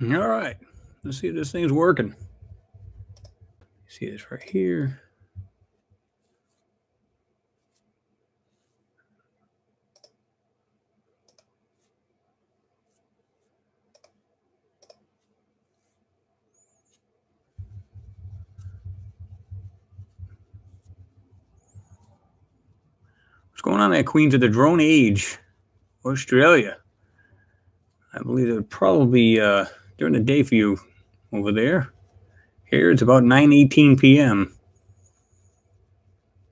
All right. Let's see if this thing's working. See this right here. What's going on there, Queens of the Drone Age, Australia? I believe it would probably be during the day for you over there. Here it's about 9:18 p.m.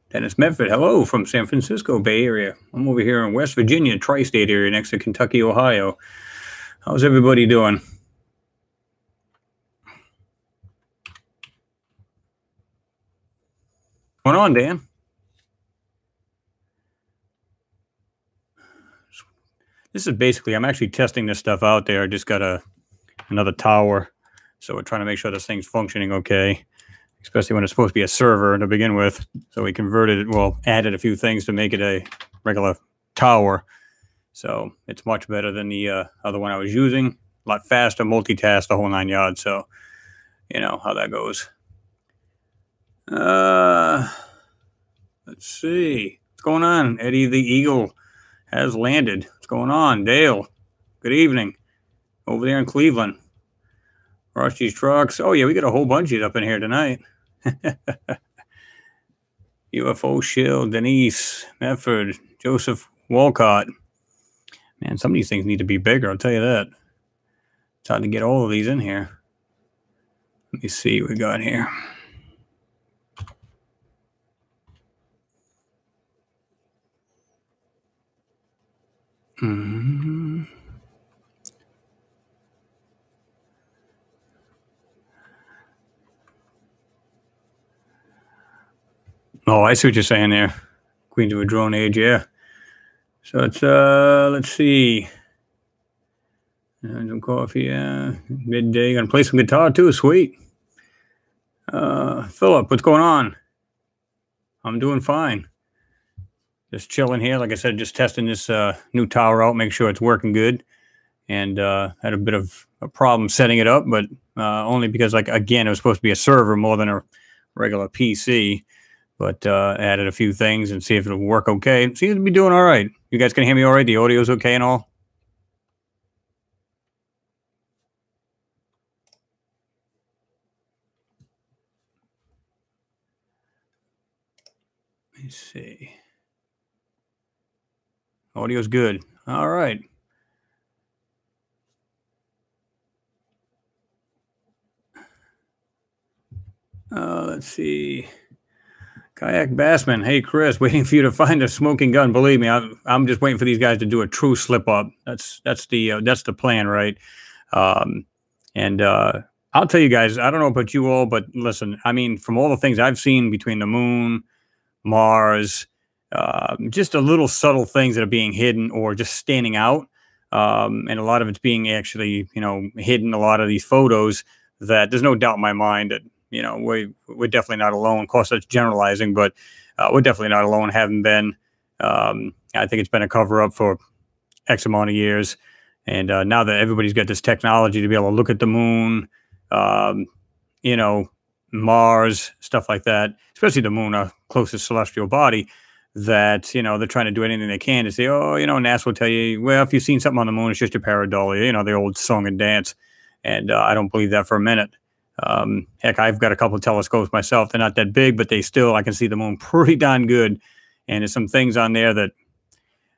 Dennis Medford, hello from San Francisco Bay Area. I'm over here in West Virginia, tri-state area next to Kentucky, Ohio. How's everybody doing? What's going on, Dan? This is basically, I'm actually testing this stuff out there. I just got another tower, so we're trying to make sure this thing's functioning okay, especially when it's supposed to be a server to begin with. So we converted it, well, added a few things to make it a regular tower. So it's much better than the other one I was using. A lot faster, multitask, the whole 9 yards. So, you know how that goes. Let's see. What's going on? Eddie the Eagle has landed. What's going on? Dale, good evening. Over there in Cleveland. Rusty's Trucks. Oh, yeah, we got a whole bunch of it up in here tonight. UFO Shield, Denise, Medford, Joseph Walcott. Man, some of these things need to be bigger, I'll tell you that. It's hard to get all of these in here. Let me see what we got here. Oh, I see what you're saying there. Queens of a Drone Age, yeah. So it's, let's see. Some coffee, yeah. Midday. Gonna play some guitar too, sweet. Philip, what's going on? I'm doing fine. Just chilling here. Like I said, just testing this new tower out, make sure it's working good. And had a bit of a problem setting it up, but only because, like, again, it was supposed to be a server more than a regular PC. But added a few things and see if it'll work okay. It seems to be doing all right. You guys can hear me all right? The audio's okay and all? Let me see. Audio's good. All right. Let's see. Kayak Bassman. Hey, Chris, waiting for you to find a smoking gun. Believe me, I'm just waiting for these guys to do a true slip up. That's the plan, right? I'll tell you guys, I don't know about you all, but listen, I mean, from all the things I've seen between the moon, Mars, just a little subtle things that are being hidden or just standing out. And a lot of it's being actually, hidden, a lot of these photos, that there's no doubt in my mind that, we're definitely not alone. Of course, that's generalizing, but we're definitely not alone, haven't been. I think it's been a cover-up for X amount of years. And now that everybody's got this technology to be able to look at the moon, Mars, stuff like that, especially the moon, our closest celestial body, that, they're trying to do anything they can to say, oh, NASA will tell you, well, if you've seen something on the moon, it's just a pareidolia, the old song and dance. And I don't believe that for a minute. Heck, I've got a couple of telescopes myself. They're not that big, but I can see the moon pretty darn good. And there's some things on there that,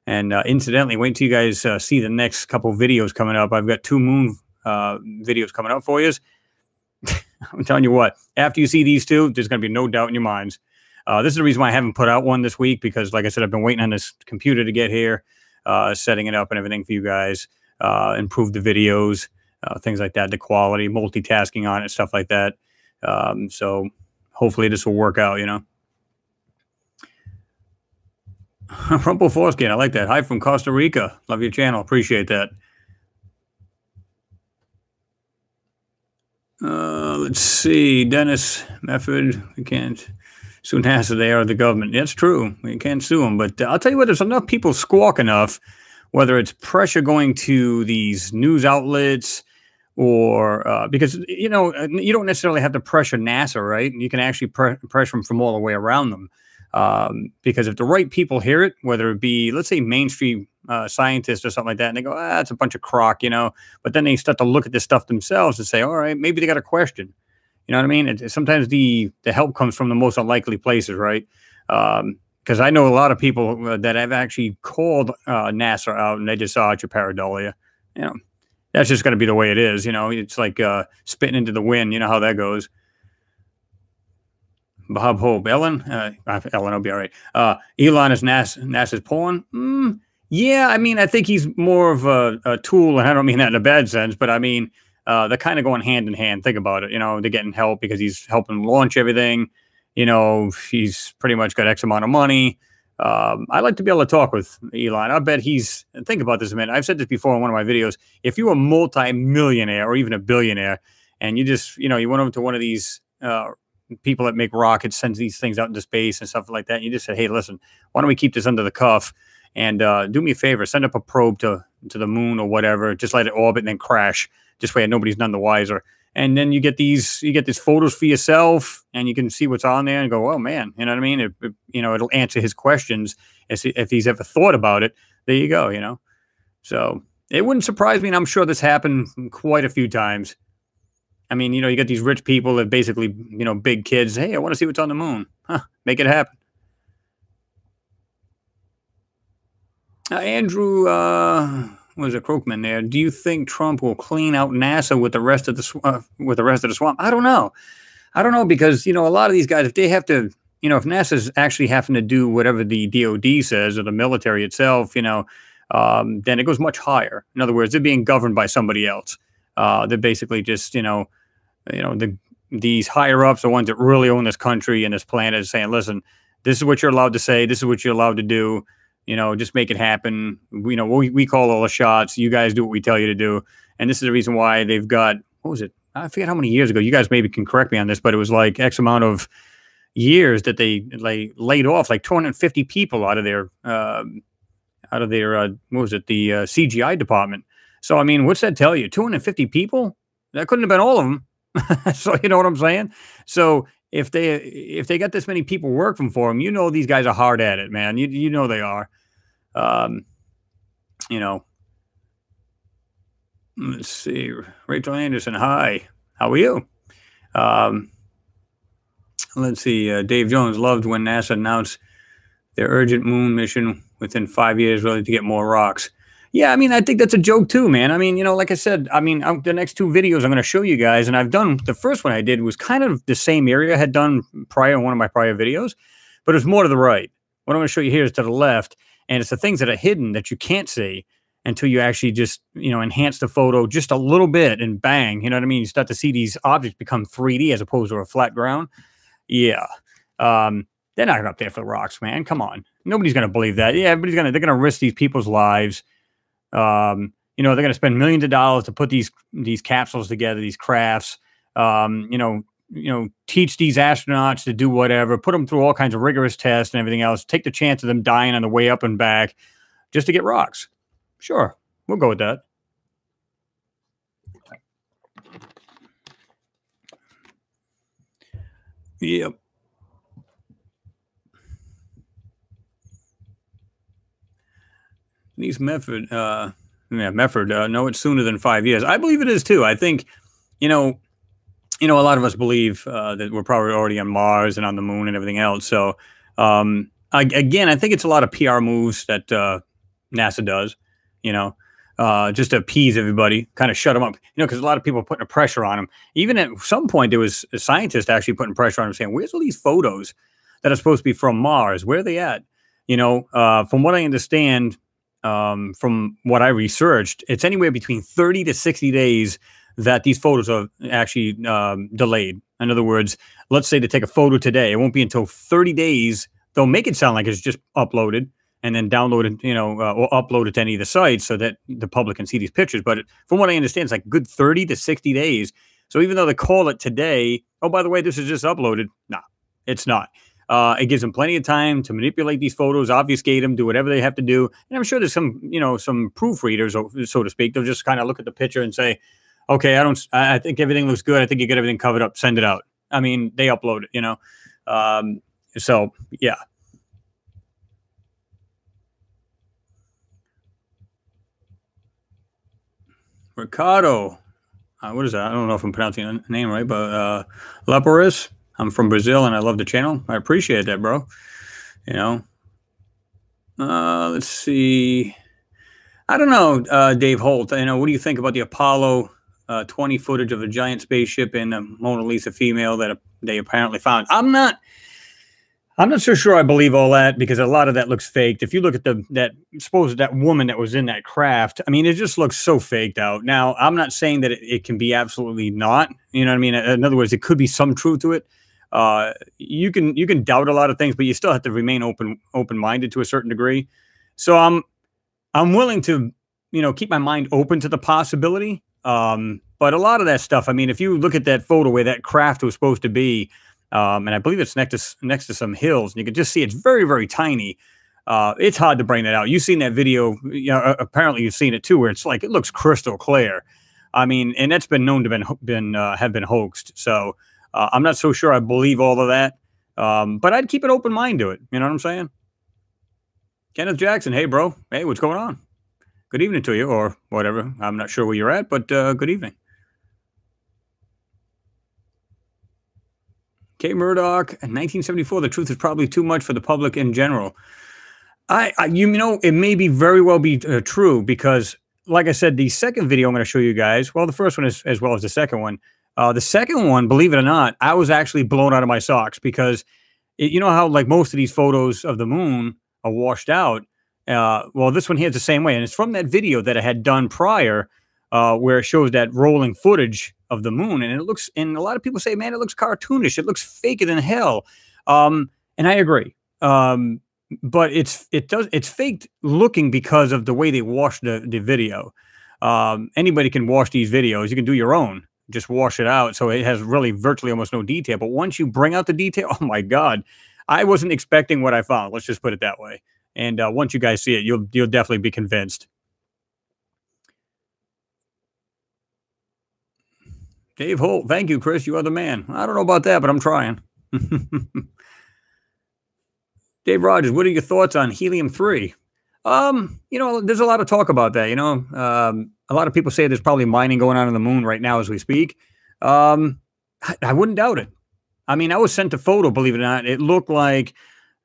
and incidentally, wait till you guys see the next couple videos coming up. I've got 2 moon videos coming up for you. I'm telling you what, after you see these 2, there's going to be no doubt in your minds. This is the reason why I haven't put out one this week, because like I said, I've been waiting on this computer to get here, setting it up and everything for you guys, improve the videos, things like that, the quality, multitasking on it, stuff like that. So hopefully this will work out, Rumple Foreskin, I like that. Hi from Costa Rica. Love your channel. Appreciate that. Let's see. Dennis Medford. We can't sue NASA. They are the government. That's true. We can't sue them. But I'll tell you what, there's enough people squawk enough, whether it's pressure going to these news outlets, or because you don't necessarily have to pressure NASA, right? You can actually pressure them from all the way around them. Because if the right people hear it, whether it be, let's say, mainstream scientists or something like that, and they go, ah, it's a bunch of crock, but then they start to look at this stuff themselves and say, all right, maybe they got a question. You know what I mean? Sometimes the help comes from the most unlikely places, right? Because I know a lot of people that have actually called NASA out, and they just saw it's your pareidolia. That's just going to be the way it is. It's like spitting into the wind. You know how that goes. Bob Hope, Ellen will be all right. Elon is NASA's pawn. Yeah, I mean, I think he's more of a tool, and I don't mean that in a bad sense, but I mean, they're kind of going hand in hand. Think about it. They're getting help because he's helping launch everything. He's pretty much got X amount of money. I like to be able to talk with Elon. I bet think about this a minute. I've said this before in one of my videos. If you were a multi-millionaire or even a billionaire, and you just, you went over to one of these people that make rockets, sends these things out into space and stuff like that, and you just said, hey, listen, why don't we keep this under the cuff and do me a favor, send up a probe to the moon or whatever, just let it orbit and then crash. This way nobody's none the wiser. And then you get these photos for yourself, and you can see what's on there and go, oh man, you know what I mean? It'll answer his questions if he's ever thought about it. There you go, So it wouldn't surprise me, and I'm sure this happened quite a few times. I mean, you got these rich people that basically, big kids. Hey, I want to see what's on the moon. Make it happen. Andrew, was a Krokman there? Do you think Trump will clean out NASA with the rest of the swamp? I don't know because a lot of these guys, if they have to, if NASA's actually having to do whatever the DoD says or the military itself, then it goes much higher. In other words, they're being governed by somebody else. They're basically just these higher ups, the ones that really own this country and this planet, is saying, listen, this is what you're allowed to say. This is what you're allowed to do. Just make it happen. We call all the shots. You guys do what we tell you to do. And this is the reason why they've got, what was it? I forget how many years ago. You guys maybe can correct me on this, but it was like X amount of years that they laid off like 250 people out of their what was it? The CGI department. So, I mean, what's that tell you? 250 people? That couldn't have been all of them. So, you know what I'm saying? So if they got this many people working for them, these guys are hard at it, man. You know they are. Let's see. Rachel Anderson, hi. How are you? Let's see. Dave Jones loved when NASA announced their urgent moon mission within 5 years, really, to get more rocks. Yeah, I mean, I think that's a joke too, man. I mean, like I said, I mean, the next two videos I'm going to show you guys, and I've done, the first one I did was kind of the same area I had done prior in one of my prior videos, but it was more to the right. What I'm going to show you here is to the left, and it's the things that are hidden that you can't see until you actually just, enhance the photo just a little bit, and bang, you know what I mean? You start to see these objects become 3D as opposed to a flat ground. Yeah. They're not up there for the rocks, man. Come on. Nobody's going to believe that. Yeah, they're going to risk these people's lives. They're going to spend millions of dollars to put these capsules together, these crafts, teach these astronauts to do whatever, put them through all kinds of rigorous tests and everything else, take the chance of them dying on the way up and back just to get rocks. Sure. We'll go with that. Yep. These Medford, no, it's sooner than 5 years. I believe it is too. I think, a lot of us believe that we're probably already on Mars and on the moon and everything else. So, again, I think it's a lot of PR moves that NASA does, just to appease everybody, kind of shut them up, because a lot of people are putting a pressure on them. Even at some point, there was a scientist actually putting pressure on them, saying, where's all these photos that are supposed to be from Mars? Where are they at? From what I understand, from what I researched, it's anywhere between 30 to 60 days that these photos are actually delayed. In other words, let's say they take a photo today. It won't be until 30 days. They'll make it sound like it's just uploaded and then downloaded, or uploaded to any of the sites so that the public can see these pictures. But from what I understand, it's like good 30 to 60 days. So even though they call it today, oh, by the way, this is just uploaded. No, it's not. It gives them plenty of time to manipulate these photos, obfuscate them, do whatever they have to do. And I'm sure there's some, some proofreaders, so to speak. They'll just kind of look at the picture and say, okay, I think everything looks good. I think you get everything covered up. Send it out. I mean, they upload it, you know. So yeah, Ricardo. What is that? I don't know if I'm pronouncing the name right, but Leporis. I'm from Brazil and I love the channel. I appreciate that, bro. You know, let's see. I don't know, Dave Holt. You know, what do you think about the Apollo 20 footage of a giant spaceship and the Mona Lisa female that they apparently found? I'm not so sure I believe all that because a lot of that looks faked. If you look at that woman that was in that craft, I mean, it just looks so faked out. Now, I'm not saying that it can be absolutely not. You know what I mean? In other words, it could be some truth to it. You can doubt a lot of things, but you still have to remain open minded to a certain degree. So I'm willing to, keep my mind open to the possibility. But a lot of that stuff, I mean, if you look at that photo where that craft was supposed to be, and I believe it's next to some hills, and you can just see it's very, very tiny. It's hard to bring that out. You've seen that video, apparently you've seen it too, where it's like it looks crystal clear. I mean, and that's been known to have been hoaxed. So I'm not so sure I believe all of that, but I'd keep an open mind to it. You know what I'm saying? Kenneth Jackson, hey bro, hey, what's going on? Good evening to you, or whatever. I'm not sure where you're at, but good evening. K. Murdoch, in 1974, the truth is probably too much for the public in general. It may be very well be true because, like I said, the second video I'm going to show you guys, well, the first one is as well as the second one. The second one, believe it or not, I was actually blown out of my socks because you know how like most of these photos of the moon are washed out. Well, this one here is the same way, and it's from that video that I had done prior, where it shows that rolling footage of the moon, and and a lot of people say, man, it looks cartoonish. It looks faker than hell. And I agree. But it's faked looking because of the way they wash the video. Anybody can wash these videos. You can do your own. Just wash it out. So it has really virtually almost no detail. But once you bring out the detail, oh my God, I wasn't expecting what I found. Let's just put it that way. And once you guys see it, you'll definitely be convinced. Dave Holt, thank you, Chris. You are the man. I don't know about that, but I'm trying. Dave Rogers, what are your thoughts on helium-3? There's a lot of talk about that. A lot of people say there's probably mining going on the moon right now as we speak. I wouldn't doubt it. I mean, I was sent a photo, believe it or not. It looked like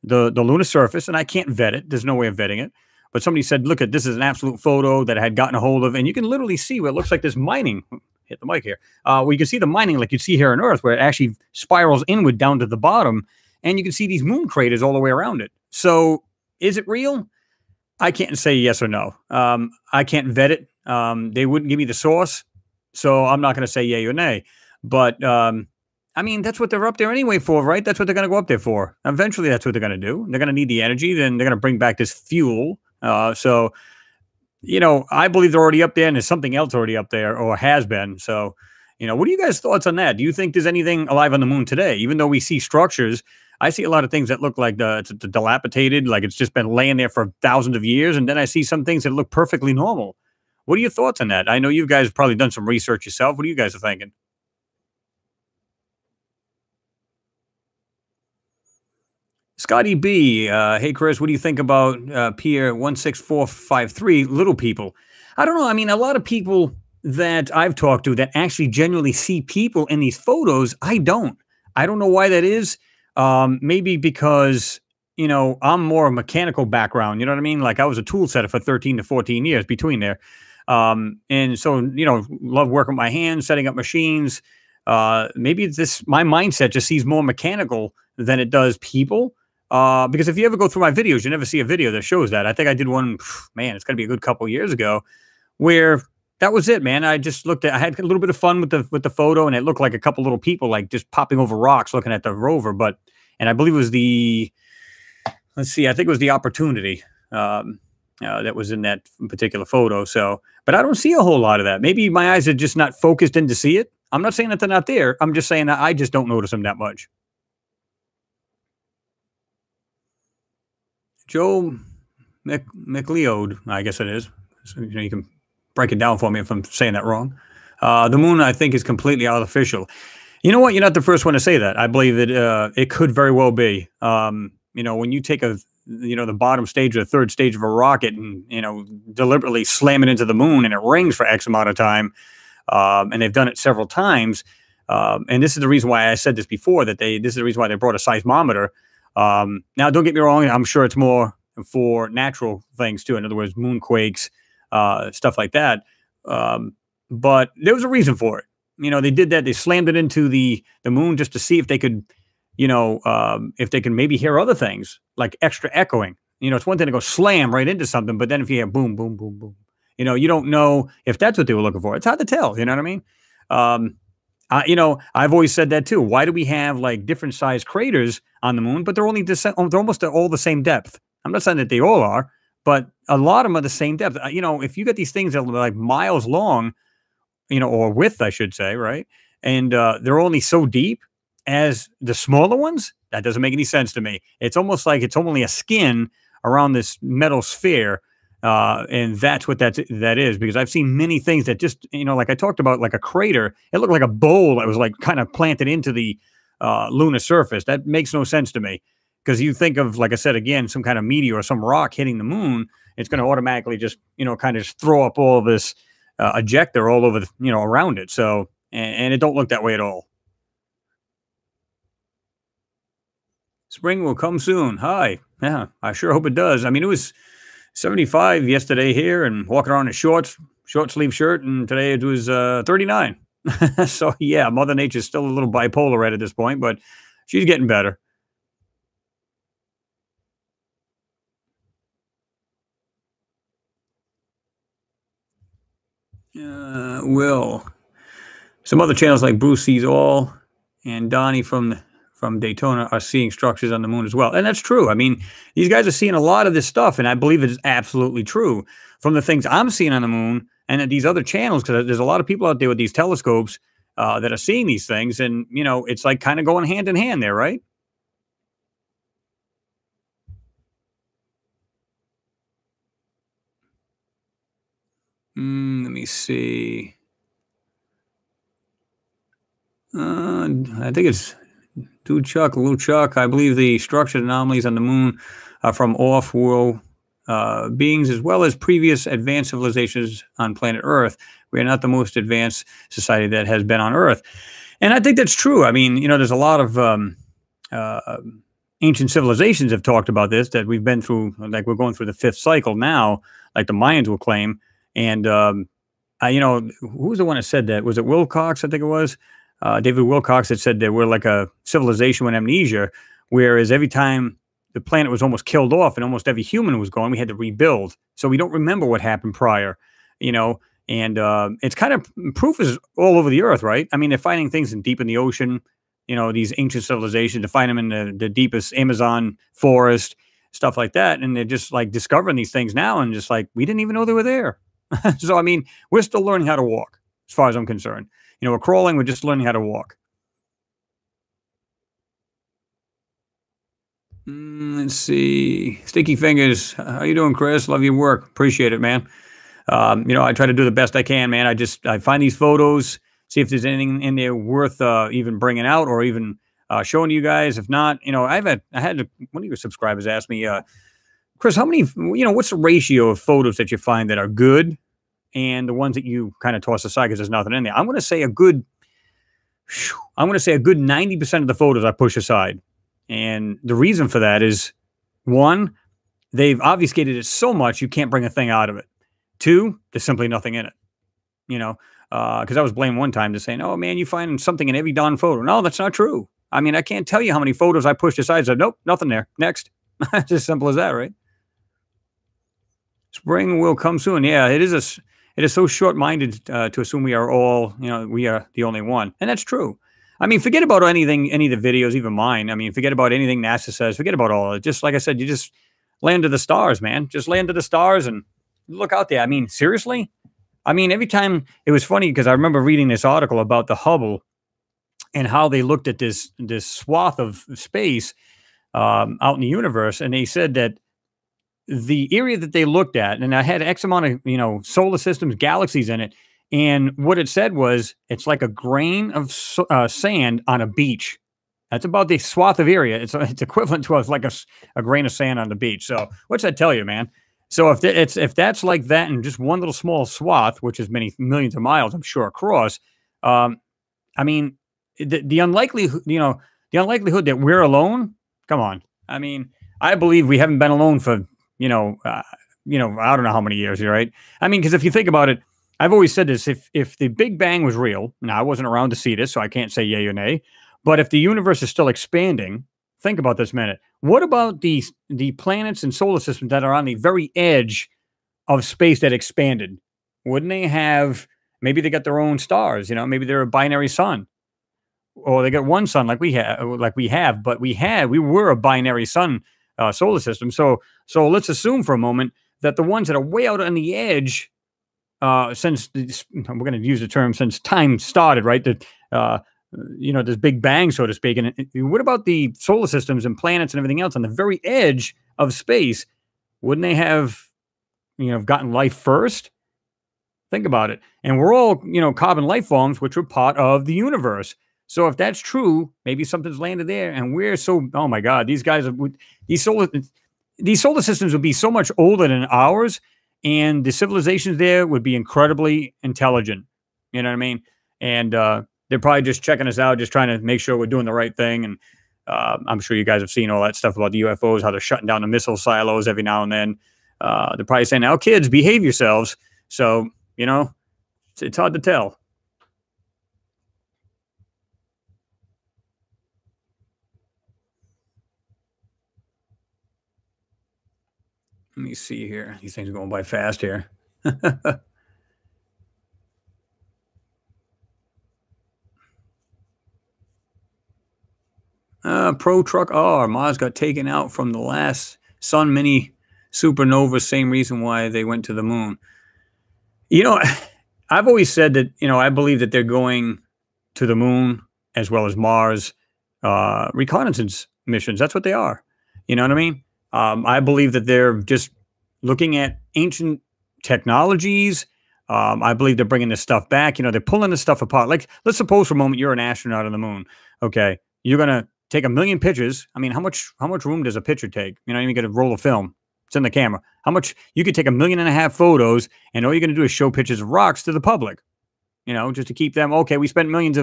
the lunar surface, and I can't vet it. There's no way of vetting it. But somebody said, look, this is an absolute photo that I had gotten a hold of, and you can literally see where it looks like there's mining. Hit the mic here. Where you can see the mining like you see here on Earth, where it actually spirals inward down to the bottom, and you can see these moon craters all the way around it. So is it real? I can't say yes or no. I can't vet it. They wouldn't give me the source, so I'm not going to say yay or nay. But I mean, that's what they're up there anyway for, right? That's what they're going to go up there for. Eventually, that's what they're going to do. They're going to need the energy. Then they're going to bring back this fuel. I believe they're already up there, and there's something else already up there, or has been. So, what are you guys' thoughts on that? Do you think there's anything alive on the moon today? Even though we see structures, I see a lot of things that look like it's dilapidated, like it's just been laying there for thousands of years, and then I see some things that look perfectly normal. What are your thoughts on that? I know you guys have probably done some research yourself. What are you guys thinking? Scotty B, hey Chris, what do you think about Pier 16453, little people? I don't know. I mean, a lot of people that I've talked to that actually genuinely see people in these photos, I don't. I don't know why that is. Maybe because, I'm more a mechanical background. You know what I mean? Like I was a tool setter for 13 to 14 years between there. And so, love working with my hands, setting up machines. Maybe my mindset just sees more mechanical than it does people. Because if you ever go through my videos, you never see a video that shows that. I think I did one, man, it's got to be a good couple years ago, where that was it, man. I just I had a little bit of fun with the photo, and it looked like a couple little people like just popping over rocks looking at the rover. And I believe it was I think it was the Opportunity that was in that particular photo. So, but I don't see a whole lot of that. Maybe my eyes are just not focused in to see it. I'm not saying that they're not there. I'm just saying that I just don't notice them that much. Joe McLeod, I guess it is. So, you can break it down for me if I'm saying that wrong. The moon, I think, is completely artificial. You know what? You're not the first one to say that. I believe that it could very well be. When you take the bottom stage or the third stage of a rocket and, deliberately slam it into the moon and it rings for X amount of time, and they've done it several times. And this is the reason why I said this before, this is the reason why they brought a seismometer. Now, don't get me wrong. I'm sure it's more for natural things too. In other words, moonquakes, stuff like that. But there was a reason for it. They did that. They slammed it into the moon just to see if they could, if they can maybe hear other things like extra echoing. It's one thing to go slam right into something, but then if you hear boom, boom, boom, boom, you don't know if that's what they were looking for. It's hard to tell. You know what I mean? I've always said that too. Why do we have like different sized craters on the moon, but they're they're almost all the same depth? I'm not saying that they all are, but a lot of them are the same depth. If you get these things that are like miles long, or width, I should say, right? And they're only so deep as the smaller ones. That doesn't make any sense to me. It's almost like it's only a skin around this metal sphere. And that's what that is, because I've seen many things that just, like I talked about, like a crater, it looked like a bowl that was like kind of planted into the lunar surface. That makes no sense to me, because you think of, like I said, again, some kind of meteor or some rock hitting the moon, it's going to automatically just, kind of just throw up all this ejector all over, around it. So, and it don't look that way at all. Spring will come soon. Hi. Yeah, I sure hope it does. I mean, it was 75 yesterday here and walking around in short sleeve shirt. And today it was 39. So yeah, Mother Nature's still a little bipolar right at this point, but she's getting better. Will. Some other channels like Bruce Sees All and Donnie from Daytona are seeing structures on the moon as well. And that's true. I mean, these guys are seeing a lot of this stuff, and I believe it is absolutely true from the things I'm seeing on the moon and at these other channels, because there's a lot of people out there with these telescopes that are seeing these things. And, it's like kind of going hand in hand there, right? Let me see. I think it's Dude Chuck, Little Chuck. I believe the structured anomalies on the moon are from off-world beings, as well as previous advanced civilizations on planet Earth. We are not the most advanced society that has been on Earth. And I think that's true. I mean, there's a lot of ancient civilizations have talked about this, that we've been through, like we're going through the fifth cycle now, like the Mayans will claim. And, who was the one that said that? Was it Wilcox? I think it was. David Wilcox had said that we're like a civilization with amnesia, whereas every time the planet was almost killed off and almost every human was gone, we had to rebuild. So we don't remember what happened prior, and it's kind of, proof is all over the earth, right? I mean, they're finding things deep in the ocean, these ancient civilizations, to find them in the deepest Amazon forest, stuff like that. And they're just like discovering these things now and just like, we didn't even know they were there. So, I mean, we're still learning how to walk as far as I'm concerned. We're crawling, we're just learning how to walk. Let's see. Sticky Fingers. How you doing, Chris? Love your work. Appreciate it, man. I try to do the best I can, man. I find these photos, see if there's anything in there worth even bringing out or even showing to you guys. If not, I had one of your subscribers ask me, Chris, how many, what's the ratio of photos that you find that are good and the ones that you kind of toss aside because there's nothing in there? I'm going to say a good 90% of the photos I push aside. And the reason for that is, one, they've obfuscated it so much you can't bring a thing out of it. Two, there's simply nothing in it. Because I was blamed one time to saying, oh man, you find something in every darn photo. No, that's not true. I mean, I can't tell you how many photos I pushed aside. So nope, nothing there. Next. It's as simple as that, right? Spring will come soon. Yeah, it is so short-minded to assume we are all, we are the only one. And that's true. I mean, forget about any of the videos, even mine. I mean, forget about anything NASA says. Forget about all of it. Just like I said, you just land to the stars, man. Just land to the stars and look out there. I mean, seriously? I mean, every time, it was funny because I remember reading this article about the Hubble and how they looked at this swath of space out in the universe. And they said that the area that they looked at, and I had X amount of, solar systems, galaxies in it, And what it said was, it's like a grain of sand on a beach. That's about the swath of area. It's equivalent to like a grain of sand on the beach. So what's that tell you, man? So if that's like that in just one little small swath, which is many millions of miles, I'm sure across, um, I mean, the unlikelihood, the unlikelihood that we're alone. Come on. I mean, I believe we haven't been alone for you know, uh, I don't know how many years, right? I mean, because if you think about it, I've always said this: if the Big Bang was real, now I wasn't around to see this, so I can't say yay or nay. But if the universe is still expanding, think about this a minute. What about the planets and solar systems that are on the very edge of space that expanded? Wouldn't they have? Maybe they got their own stars. Maybe they're a binary sun, or they got one sun like we have, but we were a binary sun solar system. So let's assume for a moment that the ones that are way out on the edge, we're going to use the term since time started, right? That this Big Bang, so to speak. And what about the solar systems and planets and everything else on the very edge of space? Wouldn't they have gotten life first? Think about it. And we're all, carbon life forms, which are part of the universe. So if that's true, maybe something's landed there, and we're so. Oh my God, these solar systems would be so much older than ours, and the civilizations there would be incredibly intelligent. You know what I mean? And they're probably just checking us out, just trying to make sure we're doing the right thing. And I'm sure you guys have seen all that stuff about the UFOs, how they're shutting down the missile silos every now and then. They're probably saying, "Now, kids, behave yourselves." So it's hard to tell. Let me see here. These things are going by fast here. Pro Truck R. Mars got taken out from the last Sun Mini supernova. Same reason why they went to the moon. You know, I've always said that, I believe that they're going to the moon as well as Mars reconnaissance missions. That's what they are. You know what I mean? I believe that they're just looking at ancient technologies. I believe they're bringing this stuff back. They're pulling this stuff apart. Like, let's suppose for a moment you're an astronaut on the moon. Okay, you're gonna take a million pictures. I mean, how much room does a picture take? You got a roll of film. It's in the camera. How much you could take 1.5 million photos, and all you're gonna do is show pictures of rocks to the public. Just to keep them. Okay, we spent millions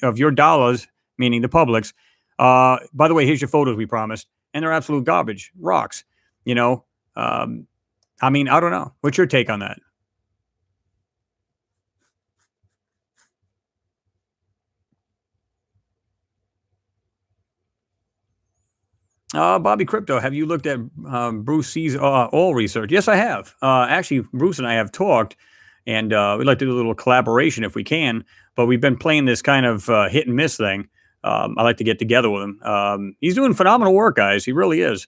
of your dollars, meaning the public's. By the way, here's your photos we promised, and they're absolute garbage, rocks. I mean, I don't know. What's your take on that? Bobby Crypto, have you looked at Bruce C's oil research? Yes, I have. Actually, Bruce and I have talked, and we'd like to do a little collaboration if we can. But we've been playing this kind of hit and miss thing. I like to get together with him. He's doing phenomenal work, guys. He really is.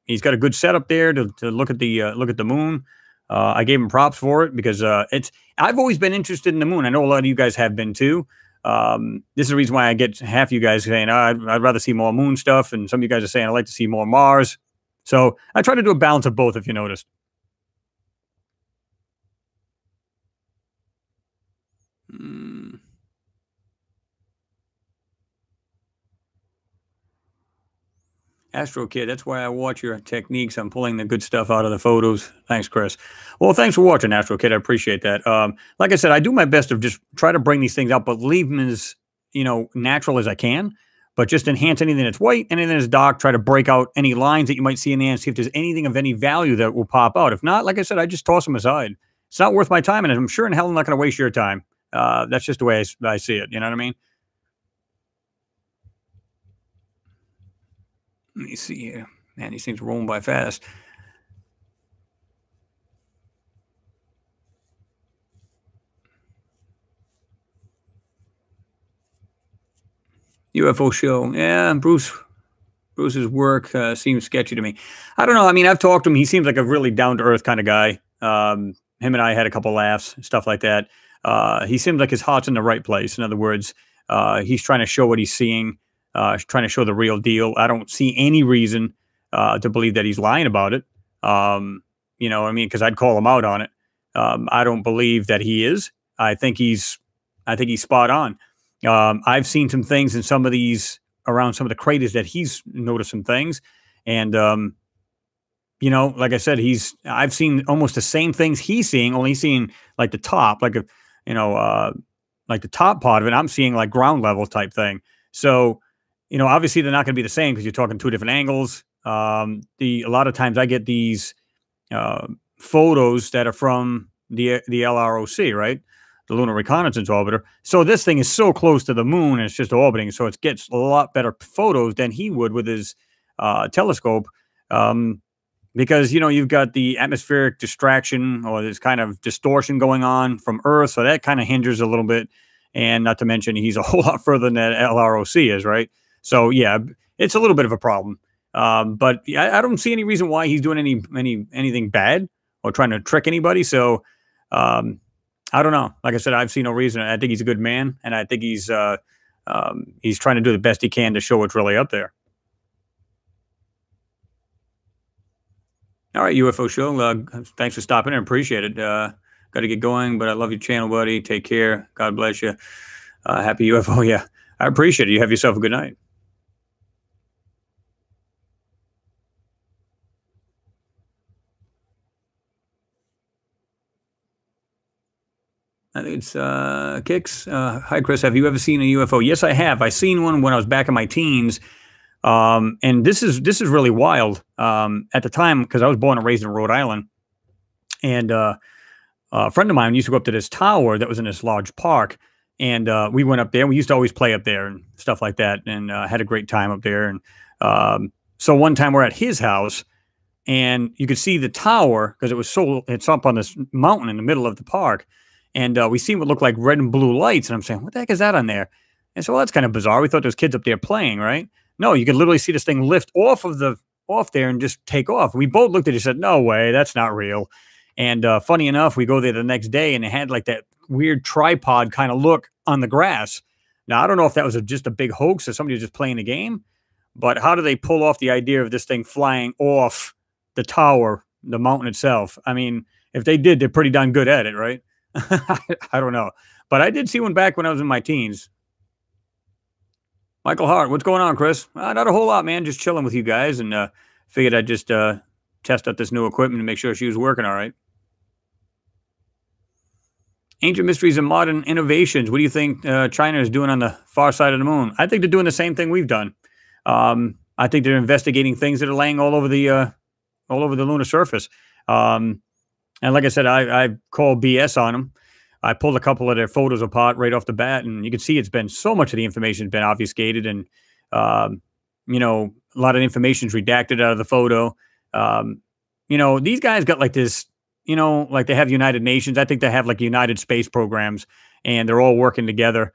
He's got a good setup there to look at the moon. I gave him props for it because I've always been interested in the moon. I know a lot of you guys have been too. This is the reason why I get half you guys saying, I'd rather see more moon stuff. And some of you guys are saying, I'd like to see more Mars. So I try to do a balance of both, if you noticed. Mm. Astro Kid, that's why I watch your techniques. I'm pulling the good stuff out of the photos. Thanks, Chris. Well, thanks for watching, Astro Kid. I appreciate that. Like I said, I do my best to just try to bring these things out, but leave them as natural as I can. But just enhance anything that's white, anything that's dark. Try to break out any lines that you might see in the end. See if there's anything of any value that will pop out. If not, like I said, I just toss them aside. It's not worth my time, and I'm sure in hell I'm not going to waste your time. That's just the way I see it. You know what I mean? Let me see here. Man, these things are rolling by fast. UFO show. Yeah, Bruce's work seems sketchy to me. I don't know. I mean, I've talked to him. He seems like a really down-to-earth kind of guy. Him and I had a couple laughs, stuff like that. He seems like his heart's in the right place. In other words, he's trying to show what he's seeing, trying to show the real deal. I don't see any reason to believe that he's lying about it. I mean, because I'd call him out on it. I don't believe that he is. I think he's, I think he's spot on. I've seen some things in some of these around some of the craters that he's noticed some things, and like I said, I've seen almost the same things he's seeing, only he's seeing like the top, you know, uh, like the top part of it. I'm seeing like ground level type thing. So, obviously they're not going to be the same because you're talking two different angles. A lot of times I get these uh, photos that are from the LROC, right? The Lunar Reconnaissance Orbiter. So this thing is so close to the moon and it's just orbiting, so it gets a lot better photos than he would with his telescope. Um, because you've got the atmospheric distraction or this kind of distortion going on from Earth, so that kind of hinders a little bit. And not to mention, he's a whole lot further than that LROC is, right? So yeah, it's a little bit of a problem. But I don't see any reason why he's doing anything bad or trying to trick anybody. So I don't know. Like I said, I've seen no reason. I think he's a good man, and I think he's trying to do the best he can to show what's really up there. All right, UFO show. Thanks for stopping in. Appreciate it. Got to get going, but I love your channel, buddy. Take care. God bless you. Happy UFO. Yeah, I appreciate it. You have yourself a good night. I think it's Kicks. Hi, Chris. Have you ever seen a UFO? Yes, I have. I seen one when I was back in my teens. And this is really wild. At the time, because I was born and raised in Rhode Island, and a friend of mine used to go up to this tower that was in this large park, and we went up there. We used to always play up there and stuff like that, and had a great time up there. And so one time we're at his house, and you could see the tower because it's up on this mountain in the middle of the park, and we see what looked like red and blue lights, and I'm saying, what the heck is that on there? And so, well, that's kind of bizarre. We thought there was kids up there playing, right? No, you could literally see this thing lift off there and just take off. We both looked at it and said, no way, that's not real. And funny enough, we go there the next day and it had like that weird tripod kind of look on the grass. Now, I don't know if that was just a big hoax or somebody was just playing the game, but how do they pull off the idea of this thing flying off the tower, the mountain itself? I mean, if they did, they're pretty darn good at it, right? I don't know. But I did see one back when I was in my teens. Michael Hart, what's going on, Chris? Not a whole lot, man. Just chilling with you guys, and figured I'd just test out this new equipment and make sure she was working all right. Ancient mysteries and modern innovations. What do you think China is doing on the far side of the moon? I think they're doing the same thing we've done. I think they're investigating things that are laying all over the lunar surface. And like I said, I call BS on them. I pulled a couple of their photos apart right off the bat, and you can see it's been so much of the information has been obfuscated, and a lot of information is redacted out of the photo. These guys got like this, like they have United Nations. I think they have like United Space Programs, and they're all working together.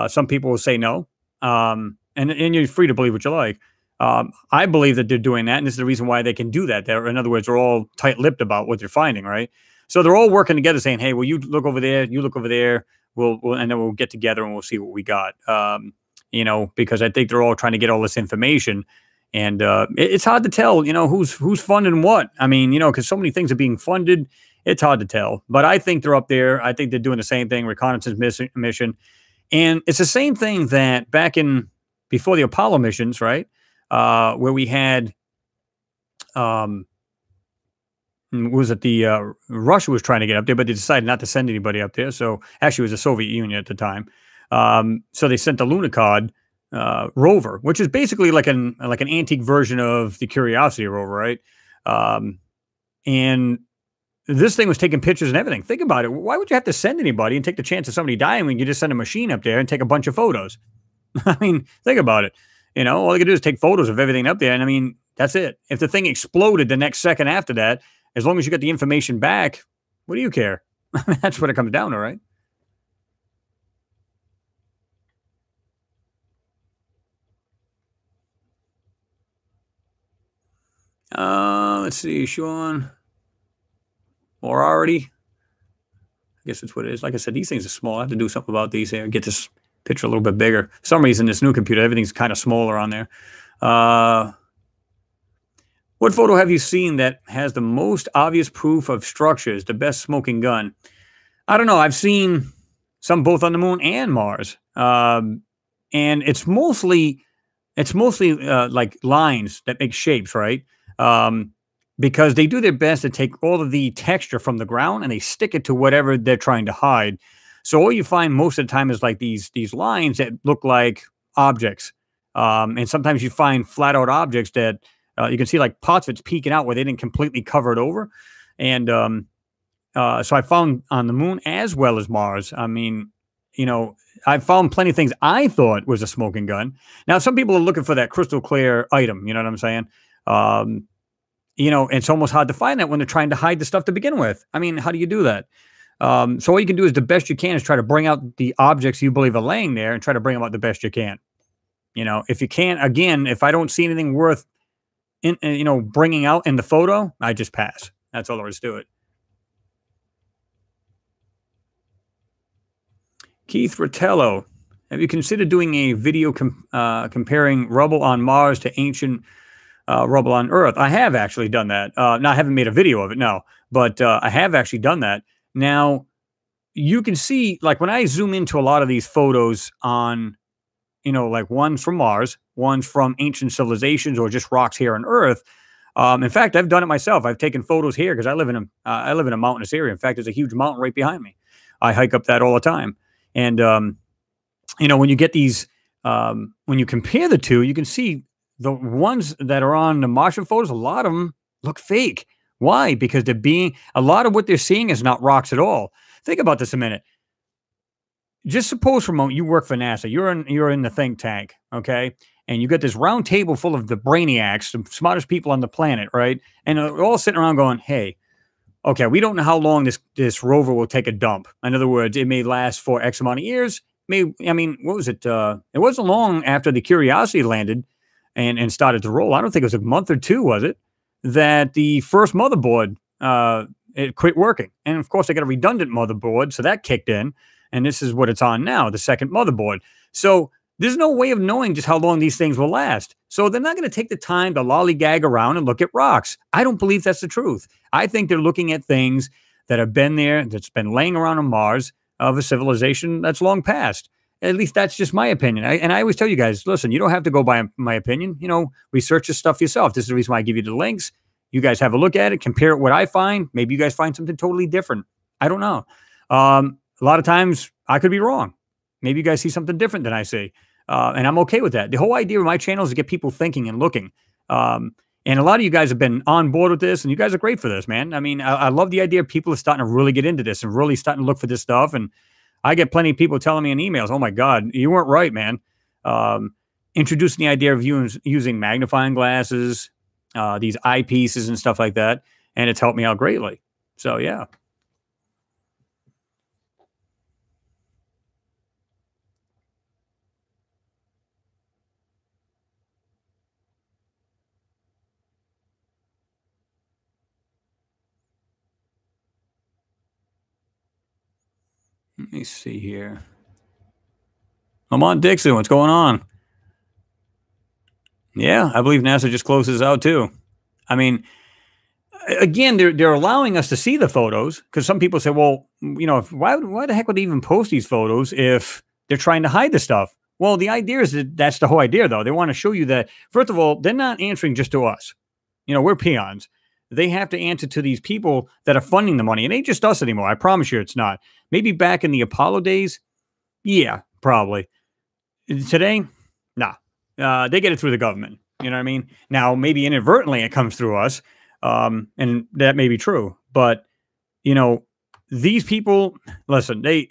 Some people will say no, and you're free to believe what you like. I believe that they're doing that, and this is the reason why they can do that. In other words, they're all tight-lipped about what they're finding, right? So they're all working together, saying, "Hey, well, you look over there, you look over there. And then we'll get together and we'll see what we got." Because I think they're all trying to get all this information, and it's hard to tell, who's funding what. I mean, because so many things are being funded, it's hard to tell. But I think they're up there. I think they're doing the same thing, reconnaissance mission, and it's the same thing that back in before the Apollo missions, right, where we had. Was it Russia was trying to get up there, but they decided not to send anybody up there. So actually, it was the Soviet Union at the time. So they sent the Lunicod rover, which is basically like an antique version of the Curiosity rover, right? And this thing was taking pictures and everything. Think about it. Why would you have to send anybody and take the chance of somebody dying when you just send a machine up there and take a bunch of photos? I mean, think about it. All you can do is take photos of everything up there, and I mean, that's it. If the thing exploded the next second after that, as long as you get the information back, what do you care? That's what it comes down to, right? Let's see, Sean. Or already. I guess that's what it is. Like I said, these things are small. I have to do something about these here. Get this picture a little bit bigger. For some reason, this new computer, everything's kind of smaller on there. What photo have you seen that has the most obvious proof of structures, the best smoking gun? I don't know. I've seen some both on the moon and Mars, and it's mostly like lines that make shapes, right? Um, because they do their best to take all of the texture from the ground and they stick it to whatever they're trying to hide. So all you find most of the time is like these lines that look like objects, and sometimes you find flat out objects that you can see like pots that's peeking out where they didn't completely cover it over, and so I found on the moon as well as Mars. I mean, you know, I found plenty of things I thought was a smoking gun. Now, some people are looking for that crystal clear item. You know what I'm saying? Um, it's almost hard to find that when they're trying to hide the stuff to begin with. I mean, how do you do that? So all you can do is the best you can is try to bring out the objects you believe are laying there and try to bring them out the best you can. If you can't, again, if I don't see anything worth bringing out in the photo, I just pass. That's all there is to it. Keith Rotello, have you considered doing a video comparing rubble on Mars to ancient rubble on Earth? I have actually done that. Now, I haven't made a video of it, no, but I have actually done that. Now, you can see, like, when I zoom into a lot of these photos on, like one's from Mars, one's from ancient civilizations or just rocks here on Earth. In fact, I've done it myself. I've taken photos here because I live in a mountainous area. In fact, there's a huge mountain right behind me. I hike up that all the time. And, when you get these, when you compare the two, you can see the ones that are on the Martian photos, a lot of them look fake. Why? Because a lot of what they're seeing is not rocks at all. Think about this a minute. Just suppose for a moment you work for NASA. You're in the think tank, okay? And you got this round table full of the brainiacs, the smartest people on the planet, right? And they're all sitting around going, hey, okay, we don't know how long this rover will take a dump. In other words, it may last for X amount of years. What was it? It wasn't long after the Curiosity landed and started to roll. I don't think it was a month or two, was it? That the first motherboard it quit working, and of course they got a redundant motherboard, so that kicked in, and this is what it's on now, the second motherboard. So there's no way of knowing just how long these things will last. So they're not going to take the time to lollygag around and look at rocks. I don't believe that's the truth. I think they're looking at things that have been there, that's been laying around on Mars of a civilization that's long past. At least that's just my opinion. And I always tell you guys, listen, you don't have to go by my opinion. Research this stuff yourself. This is the reason why I give you the links. You guys have a look at it, compare it what I find. Maybe you guys find something totally different. I don't know. A lot of times I could be wrong. Maybe you guys see something different than I see. And I'm okay with that. The whole idea of my channel is to get people thinking and looking. And a lot of you guys have been on board with this, and you guys are great for this, man. I mean, I love the idea of people are starting to really get into this and really starting to look for this stuff. And I get plenty of people telling me in emails, oh my God, you weren't right, man. Introducing the idea of using magnifying glasses, these eyepieces and stuff like that. And it's helped me out greatly. So, yeah. Let me see here. Lamont Dixon, what's going on? Yeah, I believe NASA just closes out too. I mean, again, they're allowing us to see the photos because some people say, well, why the heck would they even post these photos if they're trying to hide the stuff? Well, the idea is that's the whole idea, though. They want to show you that, first of all, they're not answering just to us. We're peons. They have to answer to these people that are funding the money. It ain't just us anymore. I promise you it's not. Maybe back in the Apollo days, yeah, probably. Today, nah. They get it through the government. You know what I mean? Now, maybe inadvertently it comes through us, and that may be true. But, these people, listen, they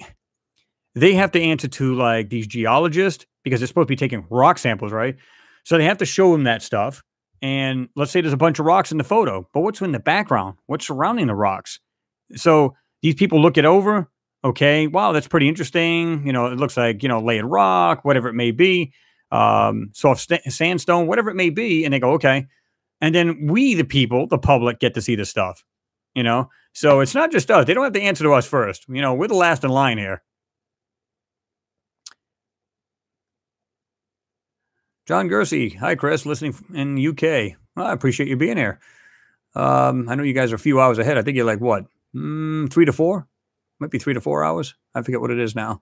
have to answer to, like, these geologists because they're supposed to be taking rock samples, right? So they have to show them that stuff. And let's say there's a bunch of rocks in the photo, but what's in the background? What's surrounding the rocks? So these people look it over. Okay, wow, that's pretty interesting. It looks like, layered rock, whatever it may be, soft sandstone, whatever it may be. And they go, okay. And then we, the people, the public, get to see this stuff, So it's not just us. They don't have to answer to us first. We're the last in line here. John Gersey. Hi, Chris, listening in UK. Well, I appreciate you being here. I know you guys are a few hours ahead. I think you're like what, 3 to 4? Might be 3 to 4 hours. I forget what it is now.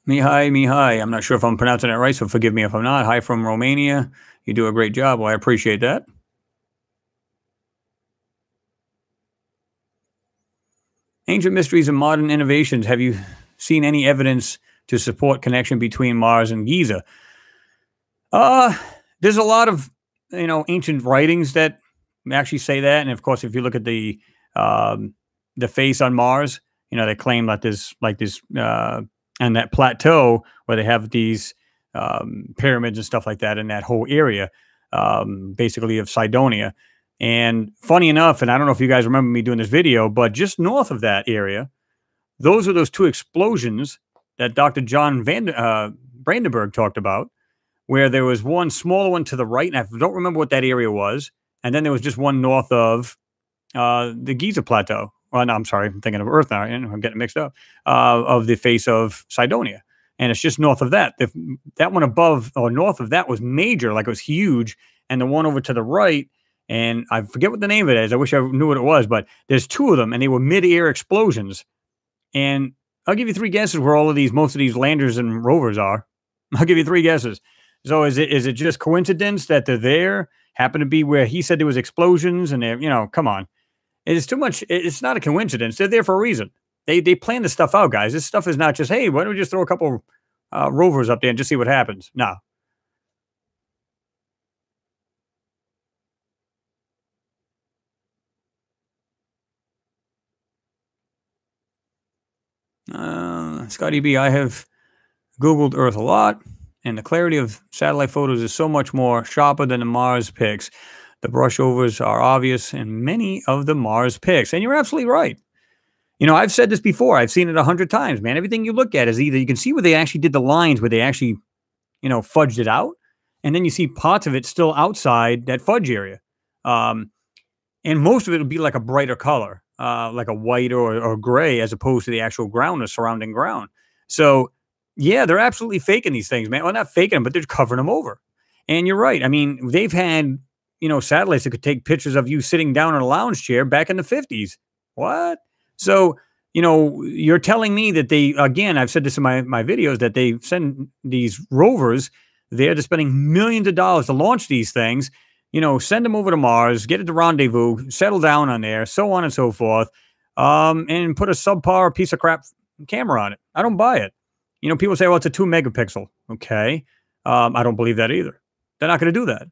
Mihai, Mihai. I'm not sure if I'm pronouncing it right, so forgive me if I'm not. Hi from Romania. You do a great job. Well, I appreciate that. Ancient mysteries and modern innovations. Have you seen any evidence to support connection between Mars and Giza? Uh, there's a lot of ancient writings that actually say that, and of course, if you look at the face on Mars, they claim that there's like this and that plateau where they have these pyramids and stuff like that in that whole area, basically of Cydonia. And funny enough, and I don't know if you guys remember me doing this video, but just north of that area, those are those two explosions that Dr. John Brandenburg talked about, where there was one smaller one to the right, and I don't remember what that area was, and then there was just one north of the Giza Plateau. Well, no, I'm sorry, I'm thinking of Earth now, and I'm getting mixed up, of the face of Cydonia. And it's just north of that. That one above or north of that was major, like it was huge, and the one over to the right, and I forget what the name of it is. I wish I knew what it was, but there's two of them, and they were mid-air explosions. And I'll give you three guesses where most of these landers and rovers are. I'll give you three guesses. So is it just coincidence that they're there? Happen to be where he said there was explosions, and they're, come on. It's too much. It's not a coincidence. They're there for a reason. They plan this stuff out, guys. This stuff is not just, hey, why don't we just throw a couple rovers up there and just see what happens? No. Scotty B, I have Googled Earth a lot, and the clarity of satellite photos is so much more sharper than the Mars pics. The brushovers are obvious in many of the Mars pics. And you're absolutely right. I've said this before. I've seen it 100 times, man. Everything you look at is either you can see where they actually did the lines, where they actually, fudged it out. And then you see parts of it still outside that fudge area. And most of it will be like a brighter color, like a white or gray, as opposed to the actual ground or surrounding ground. So, yeah, they're absolutely faking these things, man. Well, not faking them, but they're covering them over. And you're right. I mean, they've had, satellites that could take pictures of you sitting down in a lounge chair back in the 50s. What? So, you're telling me that again, I've said this in my videos, that they send these rovers there. They're spending millions of dollars to launch these things, send them over to Mars, get it to rendezvous, settle down on there, so on and so forth, and put a subpar piece of crap camera on it. I don't buy it. People say, well, it's a 2 megapixel. Okay. I don't believe that either. They're not going to do that.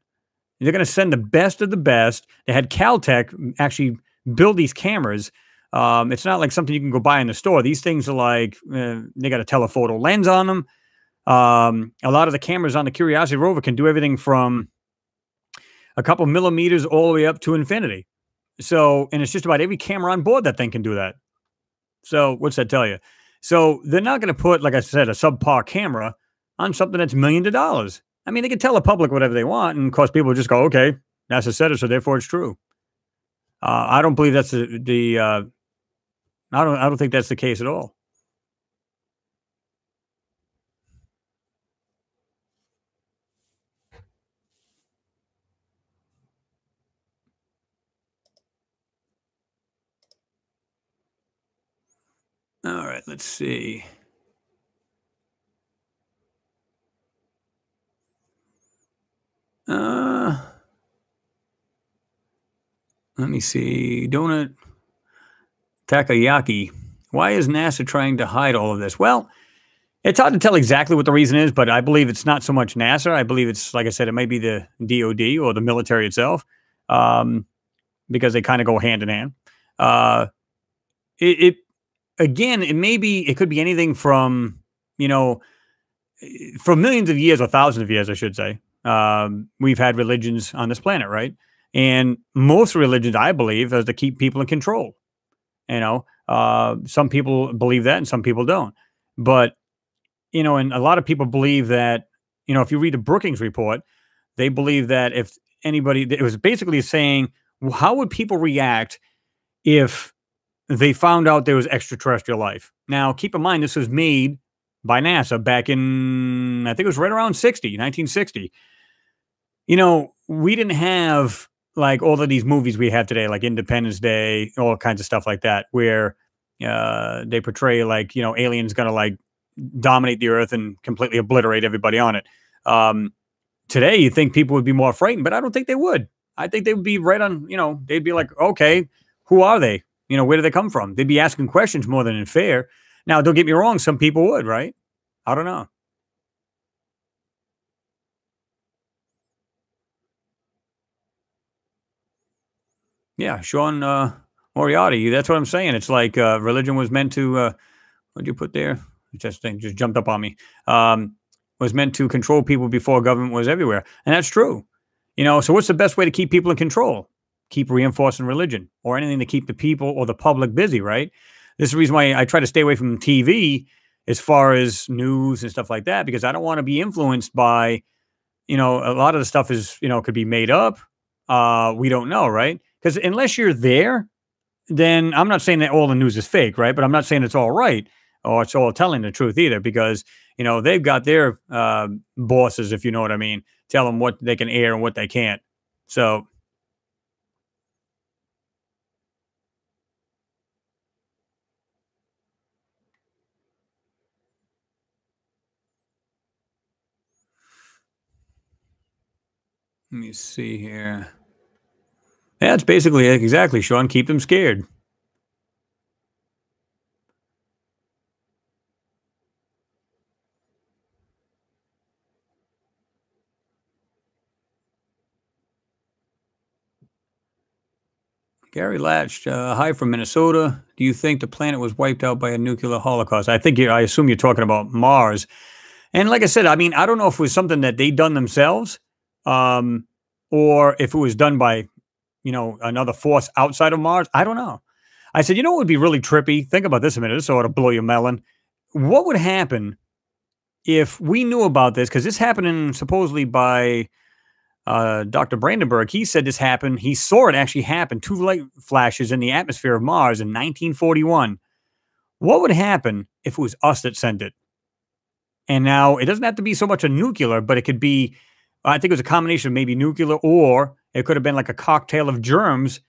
They're going to send the best of the best. They had Caltech actually build these cameras. It's not like something you can go buy in the store. These things are like, they got a telephoto lens on them. A lot of the cameras on the Curiosity rover can do everything from a couple millimeters all the way up to infinity. So, and it's just about every camera on board that thing can do that. So what's that tell you? So they're not going to put, like I said, a subpar camera on something that's millions of dollars. I mean, they can tell the public whatever they want, and of course, people just go, "Okay, NASA said it, so therefore it's true." I don't believe that's I don't think that's the case at all. All right, let's see. Let me see. Donut Takayaki. Why is NASA trying to hide all of this? Well, it's hard to tell exactly what the reason is, but I believe it's not so much NASA. I believe it's, like I said, it may be the DOD or the military itself, because they kind of go hand in hand. Again, it could be anything from, for millions of years or thousands of years, I should say. We've had religions on this planet, right? And most religions, I believe, are to keep people in control. Some people believe that and some people don't. But, and a lot of people believe that, if you read the Brookings report, they believe that if anybody, it was basically saying, how would people react if they found out there was extraterrestrial life. Now, keep in mind, this was made by NASA back in, I think it was right around 1960. We didn't have like all of these movies we have today, like Independence Day, all kinds of stuff like that, where they portray like, aliens going to like dominate the earth and completely obliterate everybody on it. Um, Today, you think people would be more frightened, but I don't think they would. I think they would be right on, they'd be like, okay, who are they? Where do they come from? They'd be asking questions more than fair. Now, don't get me wrong, some people would, right? I don't know. Yeah, Sean Moriarty. That's what I'm saying. It's like religion was meant to. What'd you put there? It just thing just jumped up on me. Was meant to control people before government was everywhere, and that's true. So what's the best way to keep people in control? Keep reinforcing religion or anything to keep the people or the public busy, right? This is the reason why I try to stay away from TV as far as news and stuff like that, because I don't want to be influenced by, a lot of the stuff is, could be made up. We don't know, right? Because unless you're there, then I'm not saying that all the news is fake, right? But I'm not saying it's all right or it's all telling the truth either, because they've got their bosses, if you know what I mean, tell them what they can air and what they can't. So let me see here. Yeah, that's basically it. Exactly, Sean. Keep them scared. Gary Latch, hi from Minnesota. Do you think the planet was wiped out by a nuclear holocaust? I assume you're talking about Mars. And like I said, I mean, I don't know if it was something that they done themselves, um, or if it was done by, another force outside of Mars. I don't know. I said, what would be really trippy? Think about this a minute. This ought to blow your melon. What would happen if we knew about this? Because this happened supposedly by Dr. Brandenburg. He said this happened. He saw it actually happen. Two light flashes in the atmosphere of Mars in 1941. What would happen if it was us that sent it? And now it doesn't have to be so much a nuclear, but it could be, I think it was a combination of maybe nuclear, or it could have been like a cocktail of germs,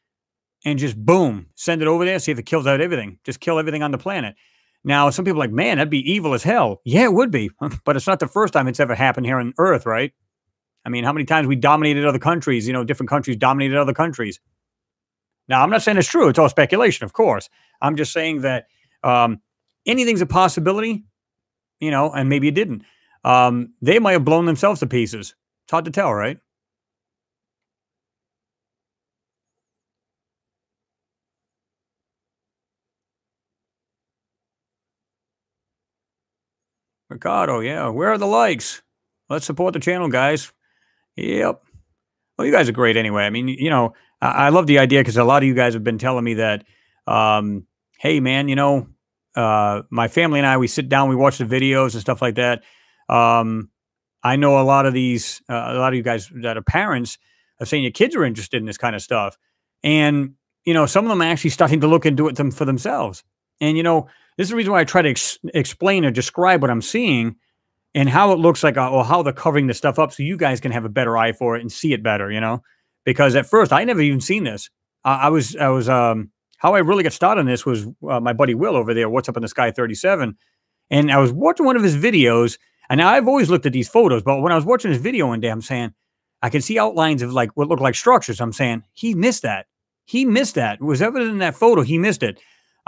and just boom, send it over there, see if it kills out everything. Just kill everything on the planet. Now, some people are like, man, that'd be evil as hell. Yeah, it would be. But it's not the first time it's ever happened here on Earth, right? I mean, how many times we dominated other countries, different countries dominated other countries. Now, I'm not saying it's true. It's all speculation, of course. I'm just saying that anything's a possibility, and maybe it didn't. They might have blown themselves to pieces. It's hard to tell, right? Ricardo, yeah. Where are the likes? Let's support the channel, guys. Yep. Well, you guys are great anyway. I mean, I love the idea because a lot of you guys have been telling me that, hey, man, my family and I, we sit down, we watch the videos and stuff like that. I know a lot of you guys that are parents are saying your kids are interested in this kind of stuff. And, some of them are actually starting to look into it for themselves. And, this is the reason why I try to explain or describe what I'm seeing and how it looks like, or how they're covering the stuff up so you guys can have a better eye for it and see it better, because at first I never even seen this. How I really got started on this was my buddy Will over there, What's Up in the Sky 37. And I was watching one of his videos, and I've always looked at these photos, but when I was watching his video one day, I'm saying, I can see outlines of like what look like structures. I'm saying, he missed that. He missed that. It was evident in that photo. He missed it.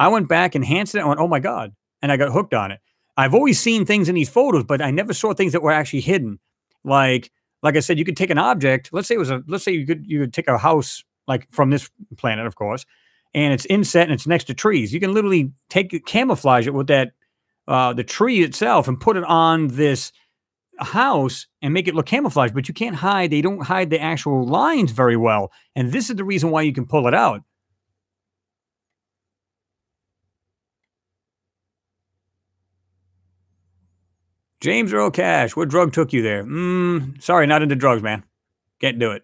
I went back, enhanced it, and went, oh my God. And I got hooked on it. I've always seen things in these photos, but I never saw things that were actually hidden. Like I said, you could take an object. Let's say you could take a house like from this planet, of course, and it's inset and it's next to trees. You can literally camouflage it with that the tree itself and put it on this house and make it look camouflaged. But you can't hide. They don't hide the actual lines very well, and this is the reason why you can pull it out. James Earl Cash, what drug took you there? Sorry, not into drugs, man. Can't do it.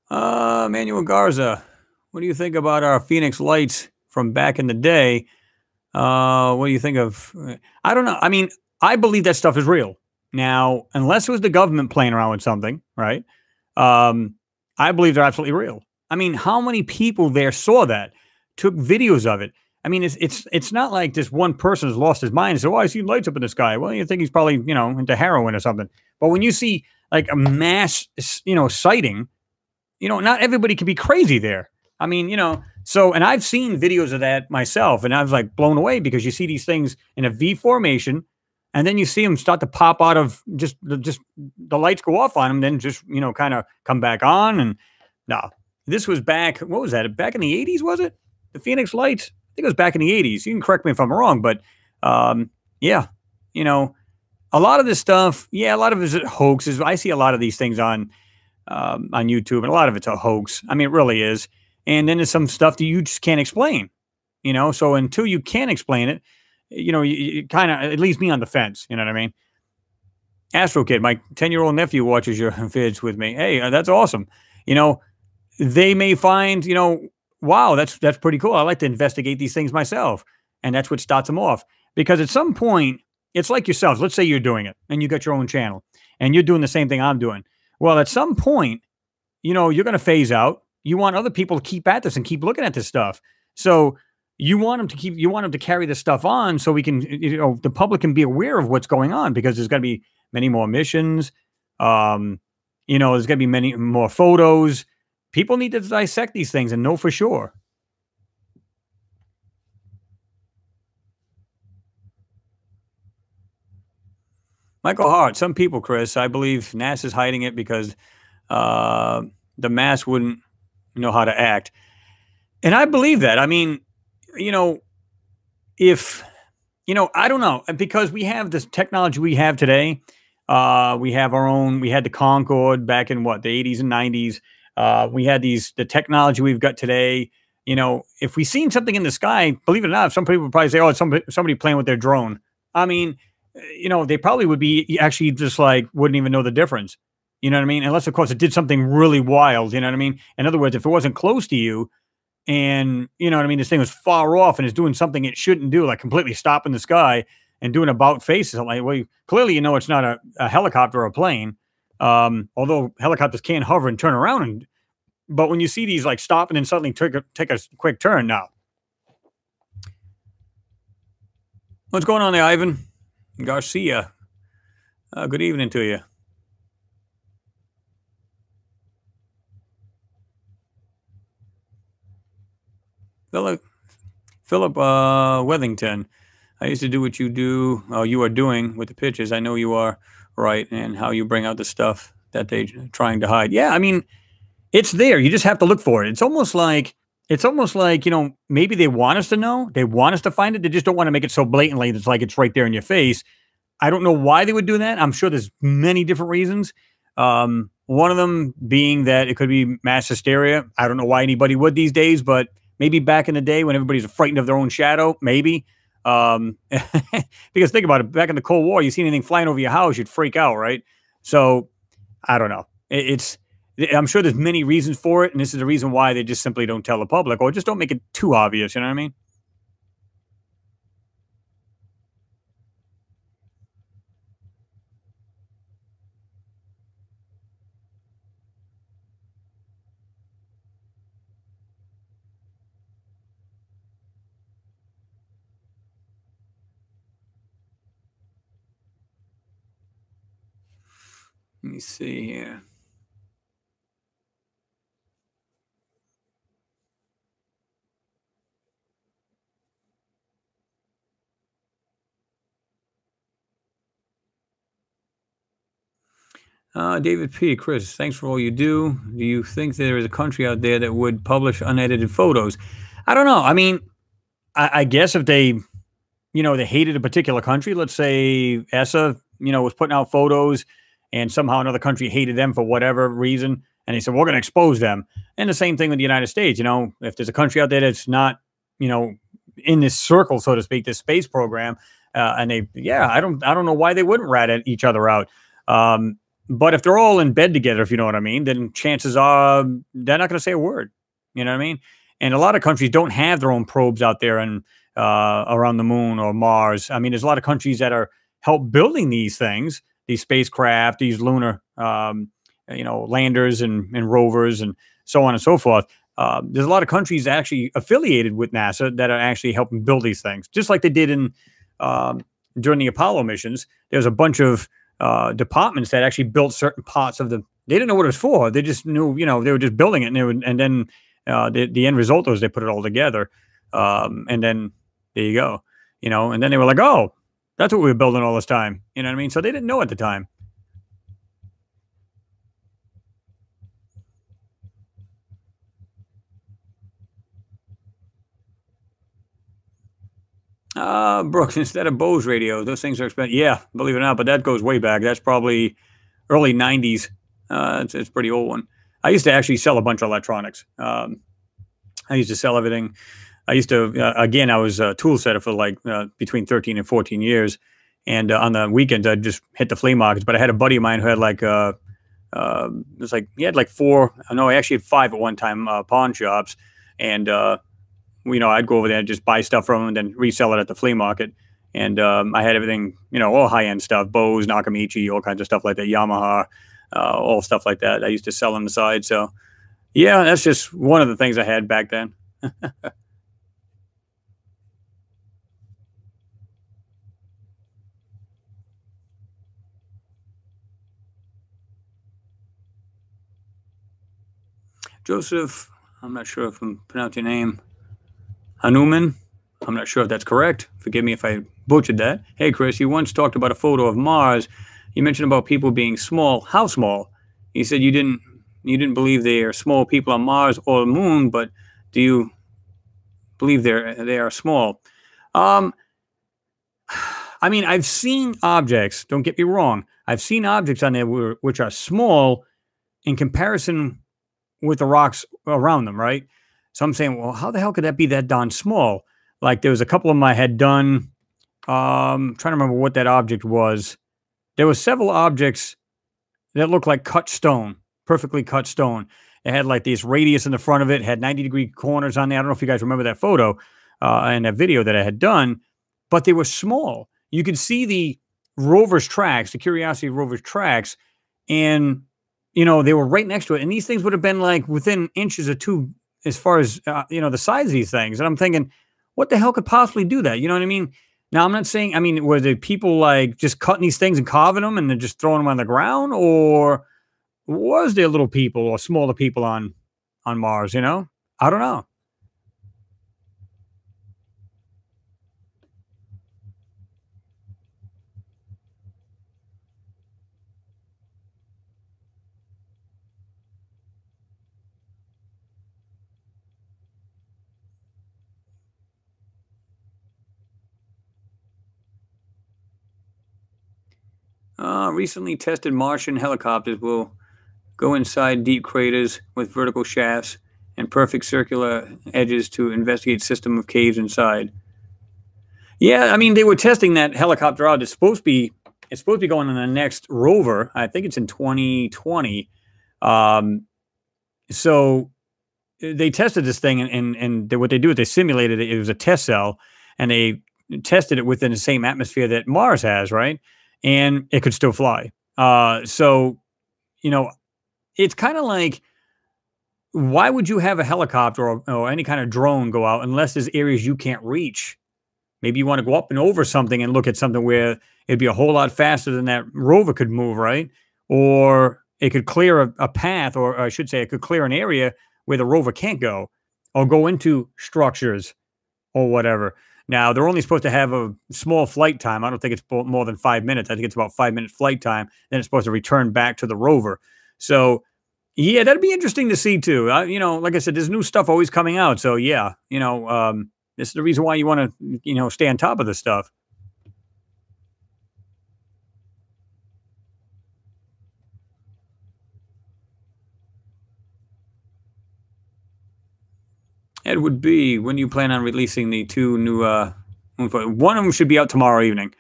Manuel Garza, what do you think about our Phoenix Lights from back in the day? What do you think of? I don't know. I mean, I believe that stuff is real. Now, unless it was the government playing around with something, right? Um, I believe they're absolutely real. I mean, how many people there saw that, took videos of it? I mean, it's not like this one person has lost his mind and said, "Oh, I see lights up in the sky." Well, you think he's probably into heroin or something. But when you see like a mass sighting, not everybody can be crazy there. I mean, so, and I've seen videos of that myself, and I was like blown away because you see these things in a V formation, and then you see them start to pop out of just the lights go off on them, then just kind of come back on. And no, this was back. What was that? Back in the '80s, was it? The Phoenix Lights. I think it was back in the '80s. You can correct me if I'm wrong, but yeah, you know, a lot of this stuff. Yeah, a lot of it is hoaxes. I see a lot of these things on YouTube, and a lot of it's a hoax. I mean, it really is. And then there's some stuff that you just can't explain. So until you can explain it, you kind of it leaves me on the fence. You know what I mean? Astro Kid, my 10-year-old nephew watches your vids with me. Hey, that's awesome. You know, they may find, wow, that's pretty cool. I like to investigate these things myself, and that's what starts them off. Because at some point, it's like yourselves. Let's say you're doing it, and you got your own channel, and you're doing the same thing I'm doing. Well, at some point, you're going to phase out. You want other people to keep at this and keep looking at this stuff. So you want them to carry this stuff on so we can, the public can be aware of what's going on, because there's going to be many more missions. There's going to be many more photos. People need to dissect these things and know for sure. Michael Hart, some people, Chris, I believe NASA's hiding it because uh, the mass wouldn't know how to act. And I believe that. I mean, you know, if, I don't know, because we have this technology we have today. We have our own, we had the Concorde back in the 80s and 90s. We had the technology we've got today. If we seen something in the sky, believe it or not, some people would probably say, oh, it's somebody playing with their drone. I mean, they probably would be actually just like, wouldn't even know the difference. You know what I mean? Unless, of course, it did something really wild. You know what I mean? In other words, if it wasn't close to you and, you know what I mean, this thing was far off and is doing something it shouldn't do, like completely stopping the sky and doing about face or something, like, well, clearly, it's not a helicopter or a plane. Although helicopters can hover and turn around. But when you see these like stop and then suddenly take a quick turn now. What's going on there, Ivan Garcia? Good evening to you. Philip Wethington. I used to do what you are doing with the pitches. I know you are right, and how you bring out the stuff that they're trying to hide. Yeah, I mean, it's there. You just have to look for it. It's almost like maybe they want us to know. They want us to find it. They just don't want to make it so blatantly. It's like it's right there in your face. I don't know why they would do that. I'm sure there's many different reasons. One of them being that it could be mass hysteria. I don't know why anybody would these days, but maybe back in the day when everybody's frightened of their own shadow, maybe. Because think about it, back in the Cold War, you see anything flying over your house, you'd freak out, right? So I don't know. I'm sure there's many reasons for it, and this is the reason why they just simply don't tell the public, or just don't make it too obvious. You know what I mean? Let me see here. David P. Chris, thanks for all you do. Do you think there is a country out there that would publish unedited photos? I don't know. I mean, I guess if they they hated a particular country, let's say ESSA, was putting out photos and somehow another country hated them for whatever reason. And they said, we're going to expose them. And the same thing with the United States. If there's a country out there that's not, in this circle, so to speak, this space program, and I don't know why they wouldn't rat at each other out. But if they're all in bed together, if you know what I mean, then chances are they're not going to say a word. You know what I mean? And a lot of countries don't have their own probes out there and around the moon or Mars. I mean, there's a lot of countries that are help building these things, these spacecraft, these lunar, landers and rovers and so on and so forth. There's a lot of countries actually affiliated with NASA that are actually helping build these things, just like they did in um, during the Apollo missions. There's a bunch of departments that actually built certain parts of the. They didn't know what it was for. They just knew, they were just building it, and then the end result was they put it all together, and then there you go, and then they were like, oh, that's what we were building all this time. You know what I mean? So they didn't know at the time. Brooks, instead of Bose radios, those things are expensive. Yeah, believe it or not, but that goes way back. That's probably early '90s. It's a pretty old one. I used to actually sell a bunch of electronics. I used to sell everything. I used to, again, I was a tool setter for like between 13 and 14 years. And on the weekends, I'd just hit the flea markets. But I had a buddy of mine who had like, it was like, he had like four, no, I actually had five at one time, pawn shops. And, I'd go over there and just buy stuff from him and then resell it at the flea market. And I had everything, all high end stuff, Bose, Nakamichi, all kinds of stuff like that, Yamaha, all stuff like that. I used to sell on the side. So, yeah, that's just one of the things I had back then. Joseph, I'm not sure if I'm pronouncing your name, Hanuman. I'm not sure if that's correct. Forgive me if I butchered that. Hey, Chris, you once talked about a photo of Mars. You mentioned about people being small. How small? You said you didn't believe they are small people on Mars or the moon, but do you believe they are small? Um, I mean, I've seen objects. Don't get me wrong. I've seen objects on there which are small in comparison with the rocks around them, right? So I'm saying, well, how the hell could that be that darn small? Like there was a couple of them I had done. Trying to remember what that object was. There were several objects that looked like cut stone, perfectly cut stone. It had like this radius in the front of it, had 90-degree corners on there. I don't know if you guys remember that photo and that video that I had done, but they were small. You could see the rover's tracks, the Curiosity rover's tracks, and they were right next to it. And these things would have been like within inches or two as far as the size of these things. And I'm thinking, what the hell could possibly do that? You know what I mean? Now I'm not saying. I mean, were the people like just cutting these things and carving them and then just throwing them on the ground, or was there little people or smaller people on Mars? I don't know. Recently tested Martian helicopters will go inside deep craters with vertical shafts and perfect circular edges to investigate system of caves inside. Yeah, I mean they were testing that helicopter out. It's supposed to be going on the next rover. I think it's in 2020. Um, so they tested this thing, and what they do is they simulated it. It was a test cell, and they tested it within the same atmosphere that Mars has, right? And it could still fly. So you know, it's kind of like, why would you have a helicopter or any kind of drone go out unless there's areas you can't reach? Maybe you want to go up and over something and look at something where it'd be a whole lot faster than that rover could move, right? Or it could clear a path, or I should say, it could clear an area where the rover can't go, or go into structures or whatever. Now, they're only supposed to have a small flight time. I don't think it's more than 5 minutes. I think it's about 5 minute flight time. Then it's supposed to return back to the rover. So, yeah, that'd be interesting to see too. Like I said, there's new stuff always coming out. So, yeah, this is the reason why you want to, stay on top of this stuff. It would be, when you plan on releasing the two new, one of them should be out tomorrow evening,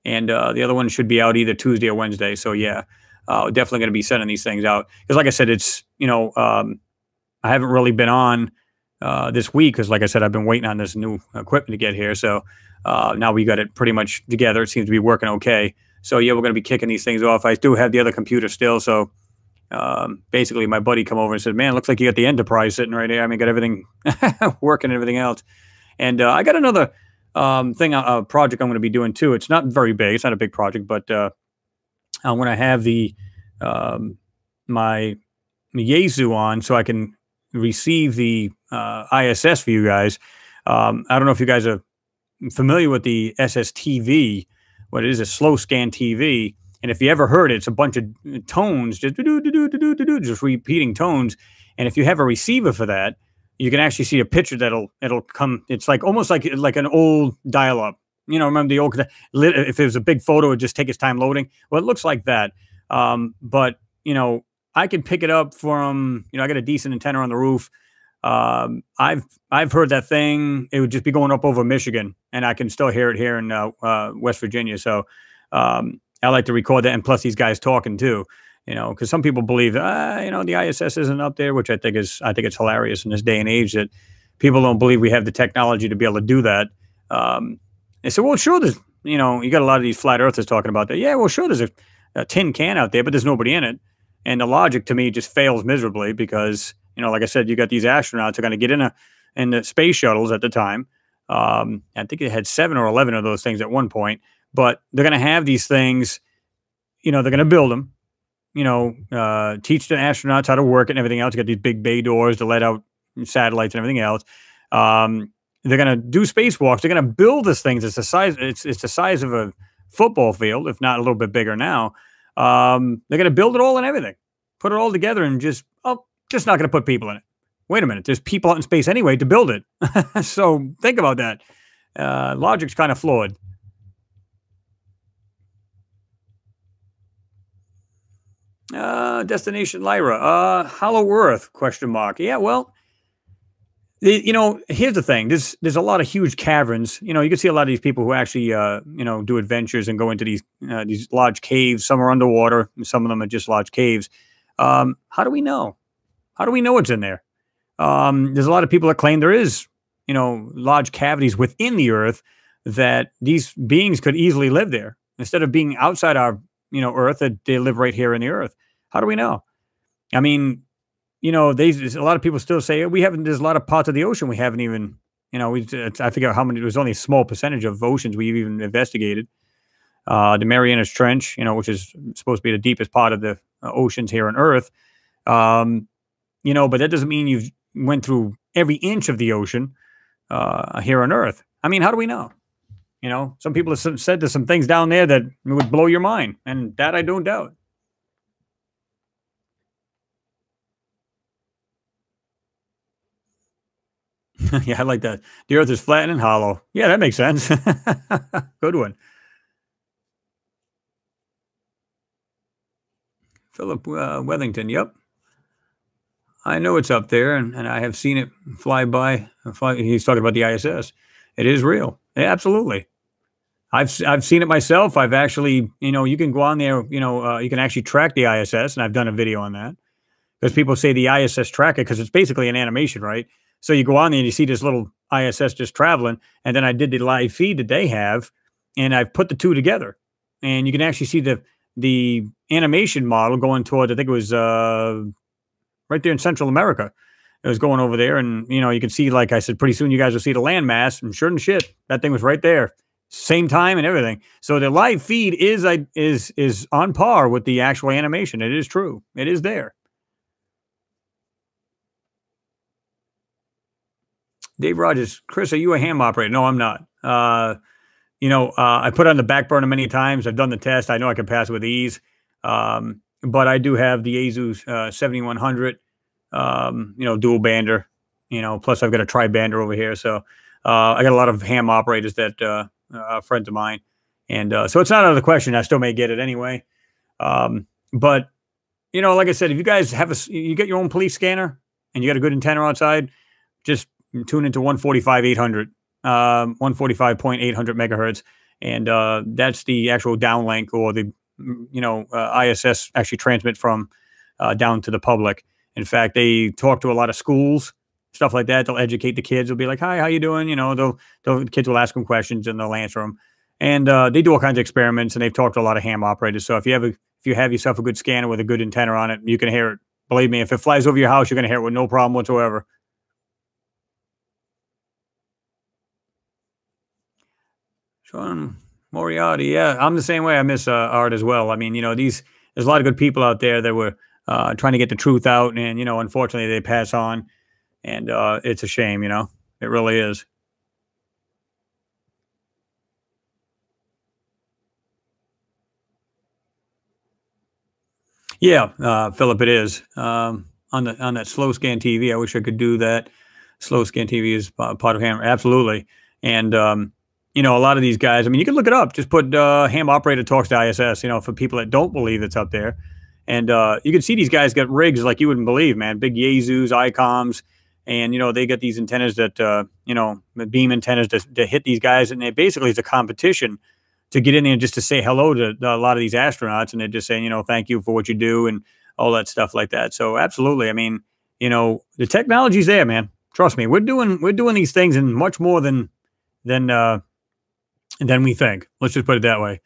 and the other one should be out either Tuesday or Wednesday. So, yeah. definitely going to be sending these things out because, like I said, it's I haven't really been on this week because, like I said, I've been waiting on this new equipment to get here. So now we got it pretty much together. It seems to be working okay. So yeah, we're going to be kicking these things off. I do have the other computer still. So basically, my buddy come over and said, "Man, looks like you got the Enterprise sitting right there. I mean, got everything working and everything else." And I got another project I'm going to be doing too. It's not very big. It's not a big project, but I'm going to have the my Yaesu on so I can receive the ISS for you guys. I don't know if you guys are familiar with the SSTV, what it is, a slow scan TV. And if you ever heard it, it's a bunch of tones, just repeating tones. And if you have a receiver for that, you can actually see a picture it'll come. It's like almost like an old dial-up. Remember the old, if it was a big photo, it'd just take its time loading. Well, it looks like that. But I can pick it up from, I got a decent antenna on the roof. I've heard that thing. It would just be going up over Michigan, and I can still hear it here in West Virginia. So I like to record that, and plus these guys talking too. Because some people believe, the ISS isn't up there, which I think it's hilarious in this day and age that people don't believe we have the technology to be able to do that. They say, well, sure, there's, you got a lot of these flat earthers talking about that. Yeah, well, sure, there's a tin can out there, but there's nobody in it. And the logic to me just fails miserably because, like I said, you got these astronauts who are going to get in the space shuttles at the time. I think it had 7 or 11 of those things at one point, but they're going to have these things, they're going to build them, teach the astronauts how to work it and everything else. You got these big bay doors to let out satellites and everything else. They're going to do spacewalks. They're going to build this thing. It's the size of a football field, if not a little bit bigger now. They're going to build it all and everything, put it all together and just not going to put people in it. Wait a minute. There's people out in space anyway to build it. So think about that. Logic's kind of flawed. Destination Lyra, Hollow Earth, ? Yeah, well, here's the thing. There's a lot of huge caverns. You can see a lot of these people who actually, do adventures and go into these large caves. Some are underwater, and some of them are just large caves. How do we know? How do we know it's in there? There's a lot of people that claim there is, large cavities within the Earth that these beings could easily live there instead of being outside our, Earth, that they live right here in the Earth. How do we know? I mean, a lot of people still say there's a lot of parts of the ocean we haven't even, I forget how many, it was only a small percentage of oceans we've even investigated. The Marianas Trench, which is supposed to be the deepest part of the oceans here on Earth. But that doesn't mean you've went through every inch of the ocean here on Earth. I mean, how do we know? Some people have said there's some things down there that would blow your mind, and that I don't doubt. Yeah, I like that. The Earth is flat and hollow. Yeah, that makes sense. Good one. Philip Wethington, yep. I know it's up there, and I have seen it fly by. He's talking about the ISS. It is real. Yeah, absolutely. I've seen it myself. I've actually, you can go on there, you can actually track the ISS, and I've done a video on that. Because people say the ISS tracker, because it's basically an animation, right? So you go on there and you see this little ISS just traveling, and then I did the live feed that they have, and I've put the two together. And you can actually see the animation model going toward, I think it was right there in Central America. It was going over there, and you can see, like I said, pretty soon you guys will see the landmass, and sure and shit, that thing was right there, same time and everything. So the live feed is on par with the actual animation. It is true. It is there. Dave Rogers, Chris, are you a ham operator? No, I'm not. I put it on the back burner many times. I've done the test. I know I can pass it with ease. But I do have the Asus 7100, dual bander, plus I've got a tri-bander over here. So I got a lot of ham operators that are friends of mine. And so it's not out of the question. I still may get it anyway. But, like I said, if you guys you get your own police scanner and you got a good antenna outside, just tune into 145.800, 145.800 megahertz. And that's the actual downlink or the ISS actually transmit from down to the public. In fact, they talk to a lot of schools, stuff like that. They'll educate the kids. They'll be like, "Hi, how you doing?" The kids will ask them questions and they'll answer them. And they do all kinds of experiments. And they've talked to a lot of ham operators. So if you have yourself a good scanner with a good antenna on it, you can hear it. Believe me, if it flies over your house, you're going to hear it with no problem whatsoever. Sean Moriarty, yeah, I'm the same way. I miss art as well. I mean, there's a lot of good people out there that were trying to get the truth out, and unfortunately, they pass on, and it's a shame. It really is. Yeah, Philip, it is. On that slow scan TV, I wish I could do that. Slow scan TV is part of ham, absolutely. And a lot of these guys. I mean, you can look it up. Just put ham operator talks to ISS. For people that don't believe it's up there, and you can see these guys got rigs like you wouldn't believe, man. Big Yaesus, ICOMs, and they got these antennas that beam antennas to hit these guys, and it basically is a competition to get in there just to say hello to a lot of these astronauts, and they're just saying, thank you for what you do and all that stuff like that. So absolutely, I mean, the technology's there, man. Trust me, we're doing these things and much more than than we think. Let's just put it that way.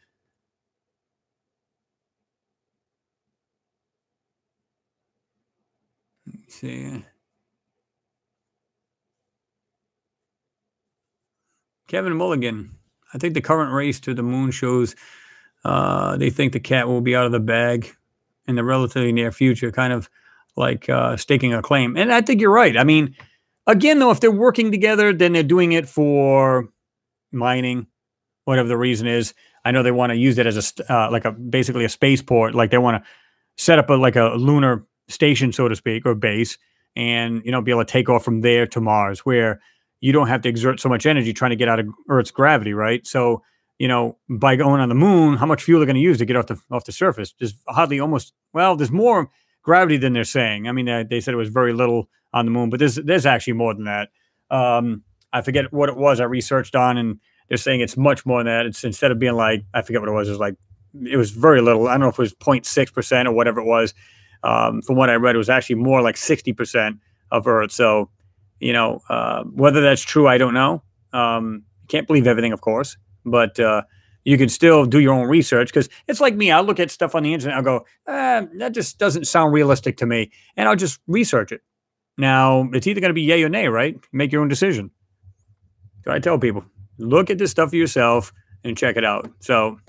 Let's see, Kevin Mulligan. I think the current race to the moon shows they think the cat will be out of the bag in the relatively near future, kind of like staking a claim. And I think you're right. I mean, again, though, if they're working together, then they're doing it for mining, whatever the reason is. I know they want to use it as like a basically a spaceport. Like they want to set up like a lunar station, so to speak, or base, and be able to take off from there to Mars, where you don't have to exert so much energy trying to get out of Earth's gravity, right? So by going on the moon, how much fuel they're going to use to get off the surface? Just hardly, almost. Well, there's more gravity than they're saying. I mean, they said it was very little on the moon, but there's actually more than that. I forget what it was I researched on, and they're saying it's much more than that. It's instead of being like, I forget what it was like, it was very little. I don't know if it was 0.6% or whatever it was. From what I read, it was actually more like 60% of Earth. So, whether that's true, I don't know. Can't believe everything, of course, but you can still do your own research, because it's like me. I'll look at stuff on the internet. I'll go, that just doesn't sound realistic to me, and I'll just research it. Now, it's either going to be yay or nay, right? Make your own decision. So I tell people, look at this stuff for yourself and check it out. So,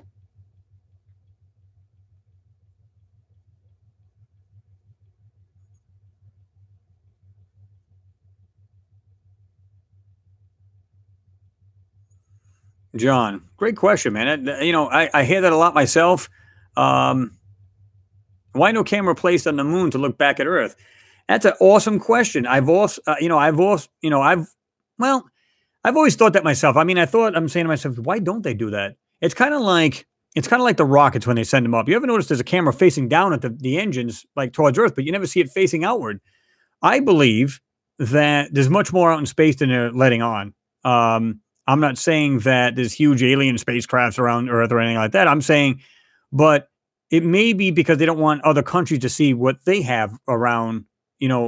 John, great question, man. I hear that a lot myself. Um, why no camera placed on the moon to look back at Earth? That's an awesome question. Well, I've always thought that myself. I mean, I'm saying to myself, why don't they do that? It's kind of like the rockets when they send them up. You ever notice there's a camera facing down at the engines, like towards Earth, but you never see it facing outward? I believe that there's much more out in space than they're letting on. I'm not saying that there's huge alien spacecrafts around Earth or anything like that. I'm saying, but it may be because they don't want other countries to see what they have around,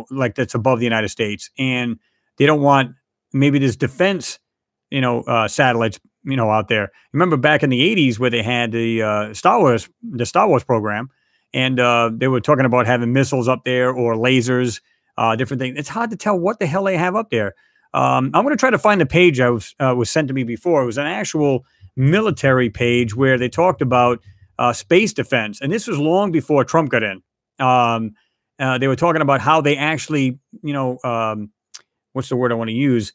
like that's above the United States, and they don't want maybe there's defense, satellites, out there. Remember back in the '80s where they had the Star Wars program, and they were talking about having missiles up there or lasers, different things. It's hard to tell what the hell they have up there. I'm going to try to find the page was sent to me before. It was an actual military page where they talked about space defense, and this was long before Trump got in. They were talking about how they actually, what's the word I want to use?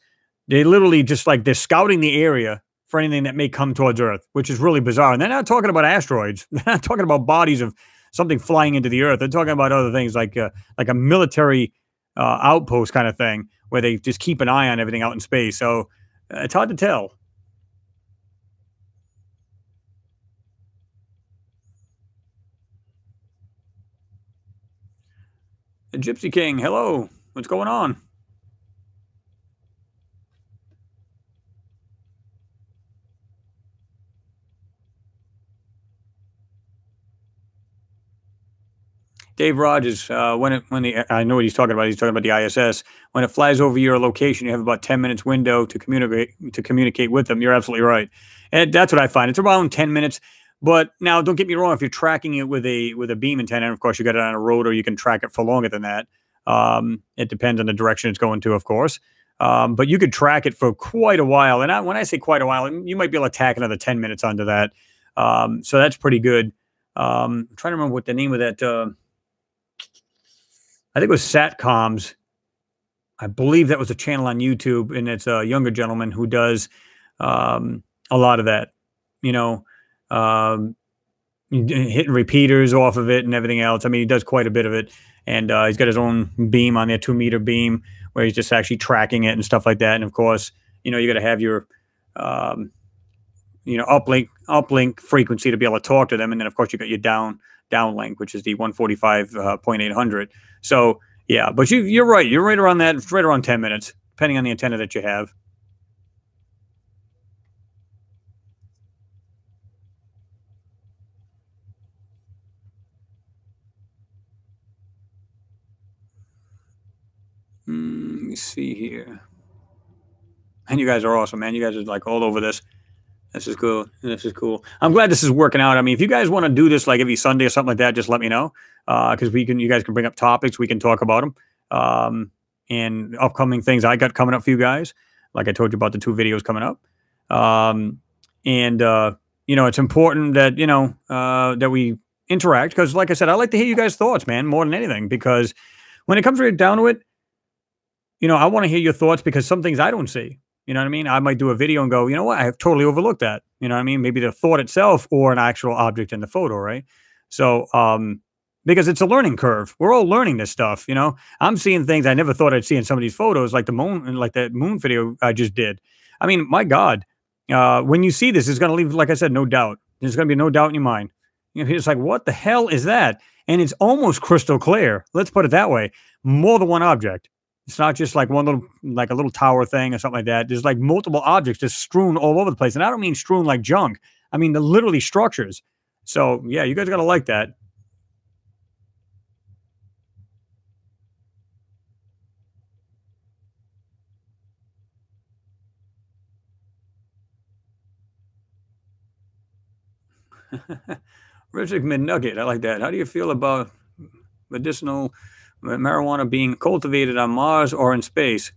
They literally just like they're scouting the area for anything that may come towards Earth, which is really bizarre. And they're not talking about asteroids. They're not talking about bodies of something flying into the Earth. They're talking about other things like a military outpost kind of thing where they just keep an eye on everything out in space. So it's hard to tell. The Gypsy King, hello. What's going on? Dave Rogers, I know what he's talking about. He's talking about the ISS. When it flies over your location, you have about 10 minutes window to communicate with them. You're absolutely right, and that's what I find. It's around 10 minutes. But now, don't get me wrong. If you're tracking it with a beam antenna, and of course you got it on a rotor, you can track it for longer than that. It depends on the direction it's going to, of course. But you could track it for quite a while. And when I say quite a while, you might be able to tack another 10 minutes onto that. So that's pretty good. I'm trying to remember what the name of that. I think it was Satcoms. I believe that was a channel on YouTube, and it's a younger gentleman who does a lot of that. You know, hitting repeaters off of it and everything else. I mean, he does quite a bit of it, and he's got his own beam on there, 2-meter beam, where he's just actually tracking it and stuff like that. And of course, you know, you got to have your uplink frequency to be able to talk to them, and then of course you got your downlink, which is the 145.800. So yeah, but you're right. You're right around that. It's right around 10 minutes, depending on the antenna that you have. Let me see here. And you guys are awesome, man. You guys are like all over this. This is cool. This is cool. I'm glad this is working out. I mean, if you guys want to do this like every Sunday or something like that, just let me know. Because you guys can bring up topics. We can talk about them. And upcoming things I got coming up for you guys. Like I told you about the 2 videos coming up. You know, it's important that, that we interact. Because like I said, I like to hear you guys' thoughts, man, more than anything. Because when it comes right down to it, you know, I want to hear your thoughts because some things I don't see. You know what I mean? I might do a video and go, you know what? I have totally overlooked that. You know what I mean? Maybe the thought itself or an actual object in the photo, right? So, because it's a learning curve. We're all learning this stuff, you know? I'm seeing things I never thought I'd see in some of these photos, like the moon, and like that moon video I just did. I mean, my God, when you see this, it's going to leave, like I said, no doubt. There's going to be no doubt in your mind. You know, it's like, what the hell is that? And it's almost crystal clear. Let's put it that way. More than one object. It's not just like like a little tower thing or something like that. There's like multiple objects just strewn all over the place. And I don't mean strewn like junk. I mean, they're literally structures. So yeah, you guys got to like that. Richard McNugget. I like that. How do you feel about medicinal marijuana being cultivated on Mars or in space?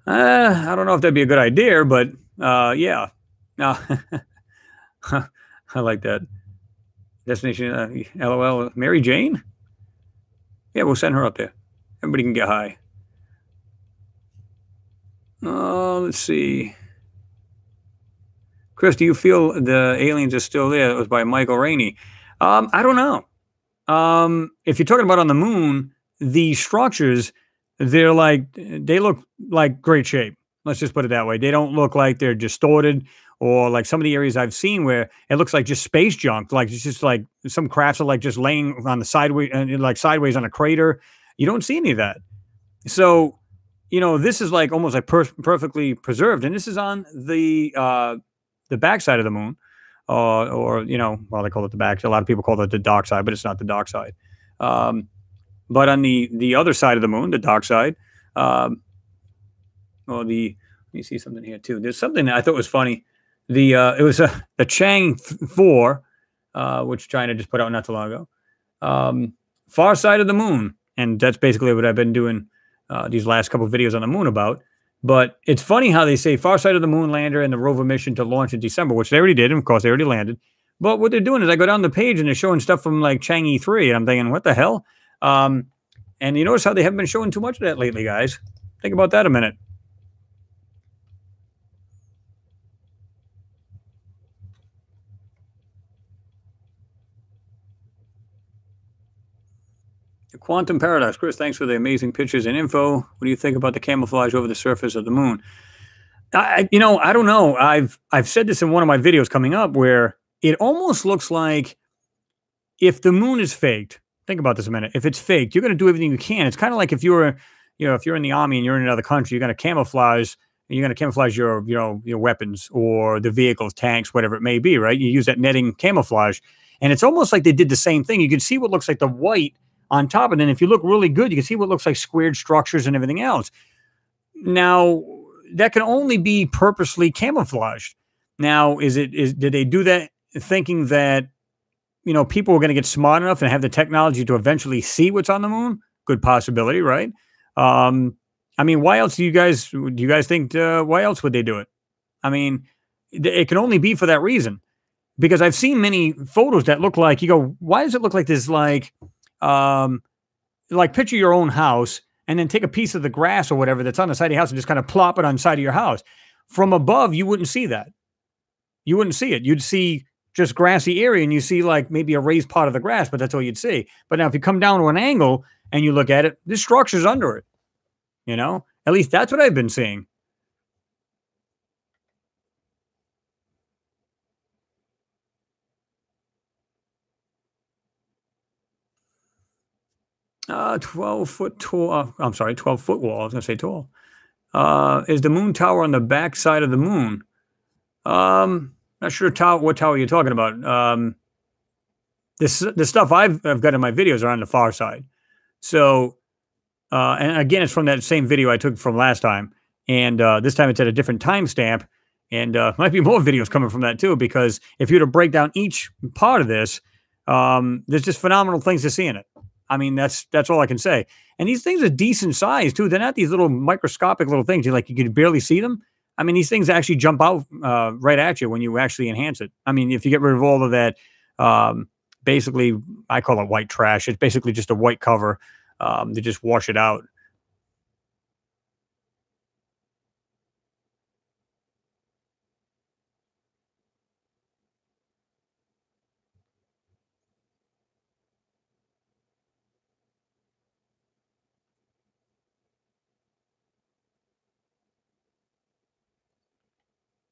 I don't know if that'd be a good idea, but yeah. No, I like that. Destination LOL. Mary Jane? Yeah, we'll send her up there. Everybody can get high. Let's see. Chris, do you feel the aliens are still there? It was by Michael Rainey. I don't know. If you're talking about on the moon, the structures, they look like great shape. Let's just put it that way. They don't look like they're distorted or like some of the areas I've seen where it looks like just space junk. Like it's just like some crafts are like just laying on the sideways and like sideways on a crater. You don't see any of that. So, you know, this is like almost like perfectly preserved. And this is on the backside of the moon. Or you know, well, they call it the back. A lot of people call it the dark side, but it's not the dark side. But on the other side of the moon, the dark side, let me see something here too. There's something that I thought was funny. It was the Chang 4, which China just put out not too long ago. Far side of the moon, and that's basically what I've been doing these last couple of videos on the moon about. But it's funny how they say far side of the moon lander and the rover mission to launch in December, which they already did. And of course, they already landed. But what they're doing is I go down the page and they're showing stuff from like Chang'e 3. And I'm thinking, what the hell? And you notice how they haven't been showing too much of that lately, guys. Think about that a minute. The Quantum Paradox. Chris, thanks for the amazing pictures and info. What do you think about the camouflage over the surface of the moon? I don't know. I've said this in one of my videos coming up where it almost looks like if the moon is faked. Think about this a minute. If it's faked, you're going to do everything you can. It's kind of like if you're in the army and you're in another country, you're going to camouflage. You're going to camouflage your weapons or the vehicles, tanks, whatever it may be, right? You use that netting camouflage. And it's almost like they did the same thing. You can see what looks like the white on top. And then if you look really good, you can see what looks like squared structures and everything else. Now, that can only be purposely camouflaged. Now, did they do that thinking that, people were going to get smart enough and have the technology to eventually see what's on the moon? Good possibility, right? I mean, why else do you guys think, why else would they do it? I mean, it can only be for that reason, because I've seen many photos that look like, you go, why does it look like this? Like picture your own house and then take a piece of the grass or whatever that's on the side of your house and just kind of plop it on the side of your house. From above, you wouldn't see that. You wouldn't see it. You'd see just grassy area, and you see like maybe a raised part of the grass, but that's all you'd see. But now if you come down to an angle and you look at it, this structure's under it. At least that's what I've been seeing. 12-foot tall. I'm sorry, 12-foot wall. I was going to say tall. Is the moon tower on the back side of the moon? Not sure what tower you're talking about. The stuff I've got in my videos are on the far side. So, and again, it's from that same video I took from last time. And this time it's at a different timestamp. And might be more videos coming from that too, because if you were to break down each part of this, there's just phenomenal things to see in it. I mean, that's all I can say. And these things are decent size too. They're not these little microscopic little things. You could barely see them. I mean, these things actually jump out right at you when you actually enhance it. I mean, if you get rid of all of that, basically, I call it white trash. It's basically just a white cover to just wash it out.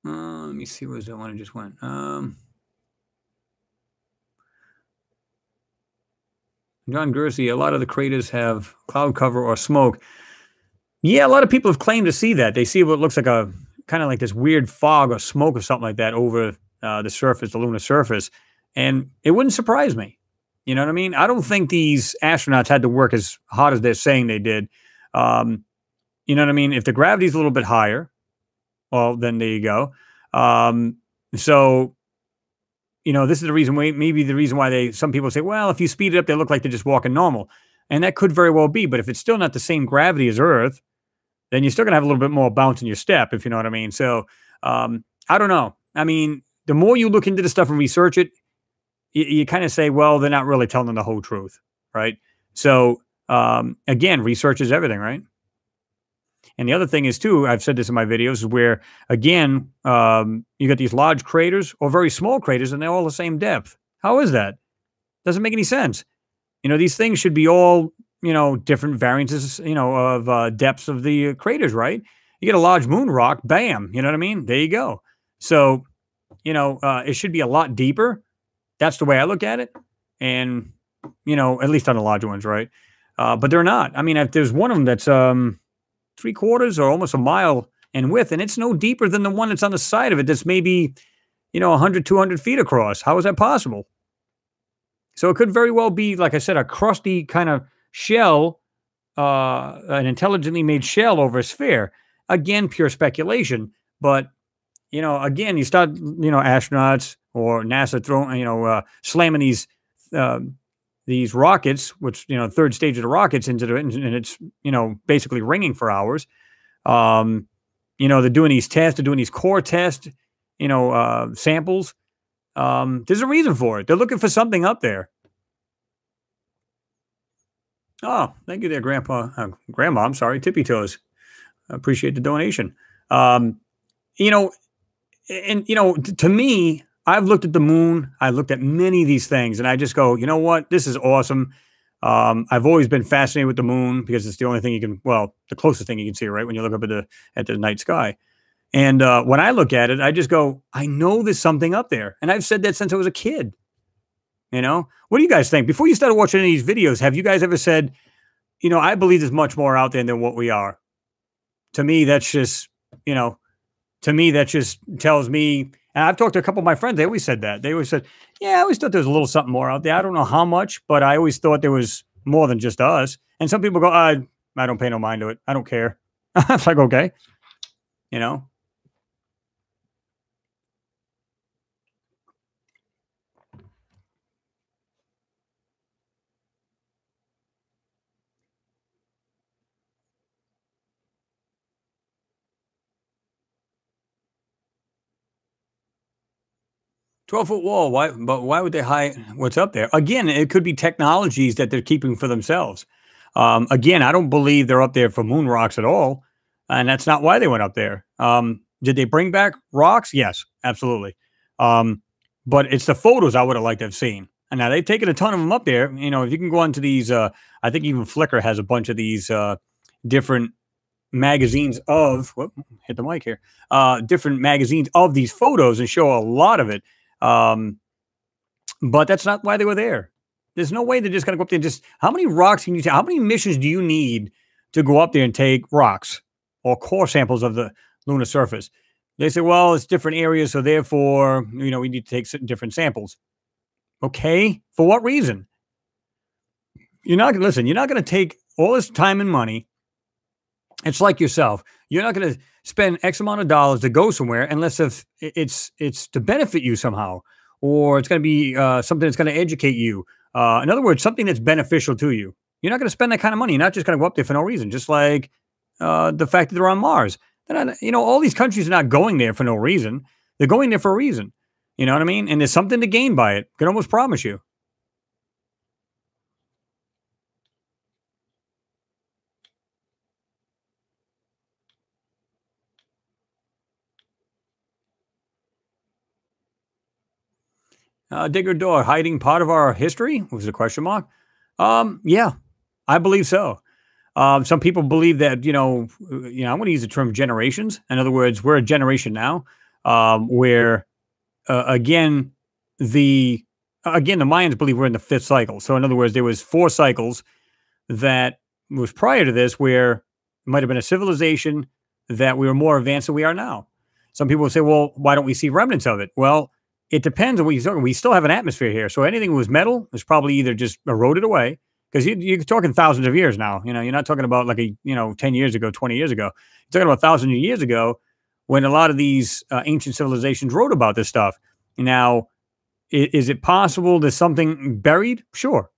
Let me see. Where's that one I just went? John Gersey, a lot of the craters have cloud cover or smoke. Yeah, a lot of people have claimed to see that. They see what looks like a kind of like this weird fog or smoke or something like that over the surface, the lunar surface. And it wouldn't surprise me. You know what I mean? I don't think these astronauts had to work as hard as they're saying they did. You know what I mean? If the gravity's a little bit higher, well, then there you go. So, this is the reason why, maybe the reason why some people say, well, if you speed it up, they look like they're just walking normal. And that could very well be. But if it's still not the same gravity as Earth, then you're still going to have a little bit more bounce in your step, if you know what I mean. So, I don't know. I mean, the more you look into the stuff and research it, you kind of say, well, they're not really telling the whole truth, right? So, again, research is everything, right? And the other thing is, too, I've said this in my videos, is where, again, you got these large craters or very small craters, and they're all the same depth. How is that? Doesn't make any sense. These things should be all, different variances, of depths of the craters, right? You get a large moon rock, bam, you know what I mean? There you go. So, it should be a lot deeper. That's the way I look at it. And, at least on the larger ones, right? But they're not. I mean, if there's one of them that's 3/4 or almost a mile in width, and it's no deeper than the one that's on the side of it that's maybe, 100, 200 feet across. How is that possible? So it could very well be, like I said, a crusty kind of shell, an intelligently made shell over a sphere. Again, pure speculation. But, again, you start, astronauts or NASA throwing, slamming these rockets, which, third stage of the rockets into the, and it's, basically ringing for hours. They're doing these tests, they're doing these core tests, samples. There's a reason for it. They're looking for something up there. Oh, thank you there, Grandma, I'm sorry, Tippy Toes. I appreciate the donation. And, to me, I've looked at the moon. I looked at many of these things, and I just go, you know what? This is awesome. I've always been fascinated with the moon because it's the only thing the closest thing you can see, right? When you look up at the night sky. And when I look at it, I just go, I know there's something up there. And I've said that since I was a kid. What do you guys think? Before you started watching any of these videos, have you guys ever said, I believe there's much more out there than what we are? To me, that's just, tells me And I've talked to a couple of my friends. They always said that. They always said, "Yeah, I always thought there was a little something more out there. I don't know how much, but I always thought there was more than just us." And some people go, I don't pay no mind to it. I don't care." It's like, okay, you know. 12-foot wall. Why? But why would they hide what's up there? Again, it could be technologies that they're keeping for themselves. Again, I don't believe they're up there for moon rocks at all, and that's not why they went up there. Did they bring back rocks? Yes, absolutely. Um, but it's the photos I would have liked to have seen. And now they've taken a ton of them up there. You know, if you can go onto these, I think even Flickr has a bunch of these different magazines of whoop, hit the mic here, different magazines of these photos and show a lot of it. Um, but that's not why they were there. There's no way they're just gonna go up there and just how many rocks can you take? How many missions do you need to go up there and take rocks or core samples of the lunar surface? They say, well, it's different areas, so therefore, we need to take different samples. Okay, for what reason? You're not gonna listen. You're not gonna take all this time and money. It's like yourself. You're not going to spend X amount of dollars to go somewhere unless if it's to benefit you somehow, or it's going to be something that's going to educate you. In other words, something that's beneficial to you. You're not going to spend that kind of money. You're not just going to go up there for no reason. Just like the fact that they're on Mars. They're not, all these countries are not going there for no reason. They're going there for a reason. You know what I mean? And there's something to gain by it. I can almost promise you. Digger door hiding part of our history was a question mark. Yeah, I believe so. Some people believe that I'm going to use the term generations. In other words, we're a generation now where again the the Mayans believe we're in the fifth cycle. So in other words, there was four cycles that was prior to this where it might have been a civilization that we were more advanced than we are now. Some people would say, well, why don't we see remnants of it? Well, it depends on what you're talking. We still have an atmosphere here. So anything that was metal is probably either just eroded away because you're talking thousands of years now. You're not talking about like 10 years ago, 20 years ago. You're talking about thousands of years ago when a lot of these ancient civilizations wrote about this stuff. Now, is it possible there's something buried? Sure.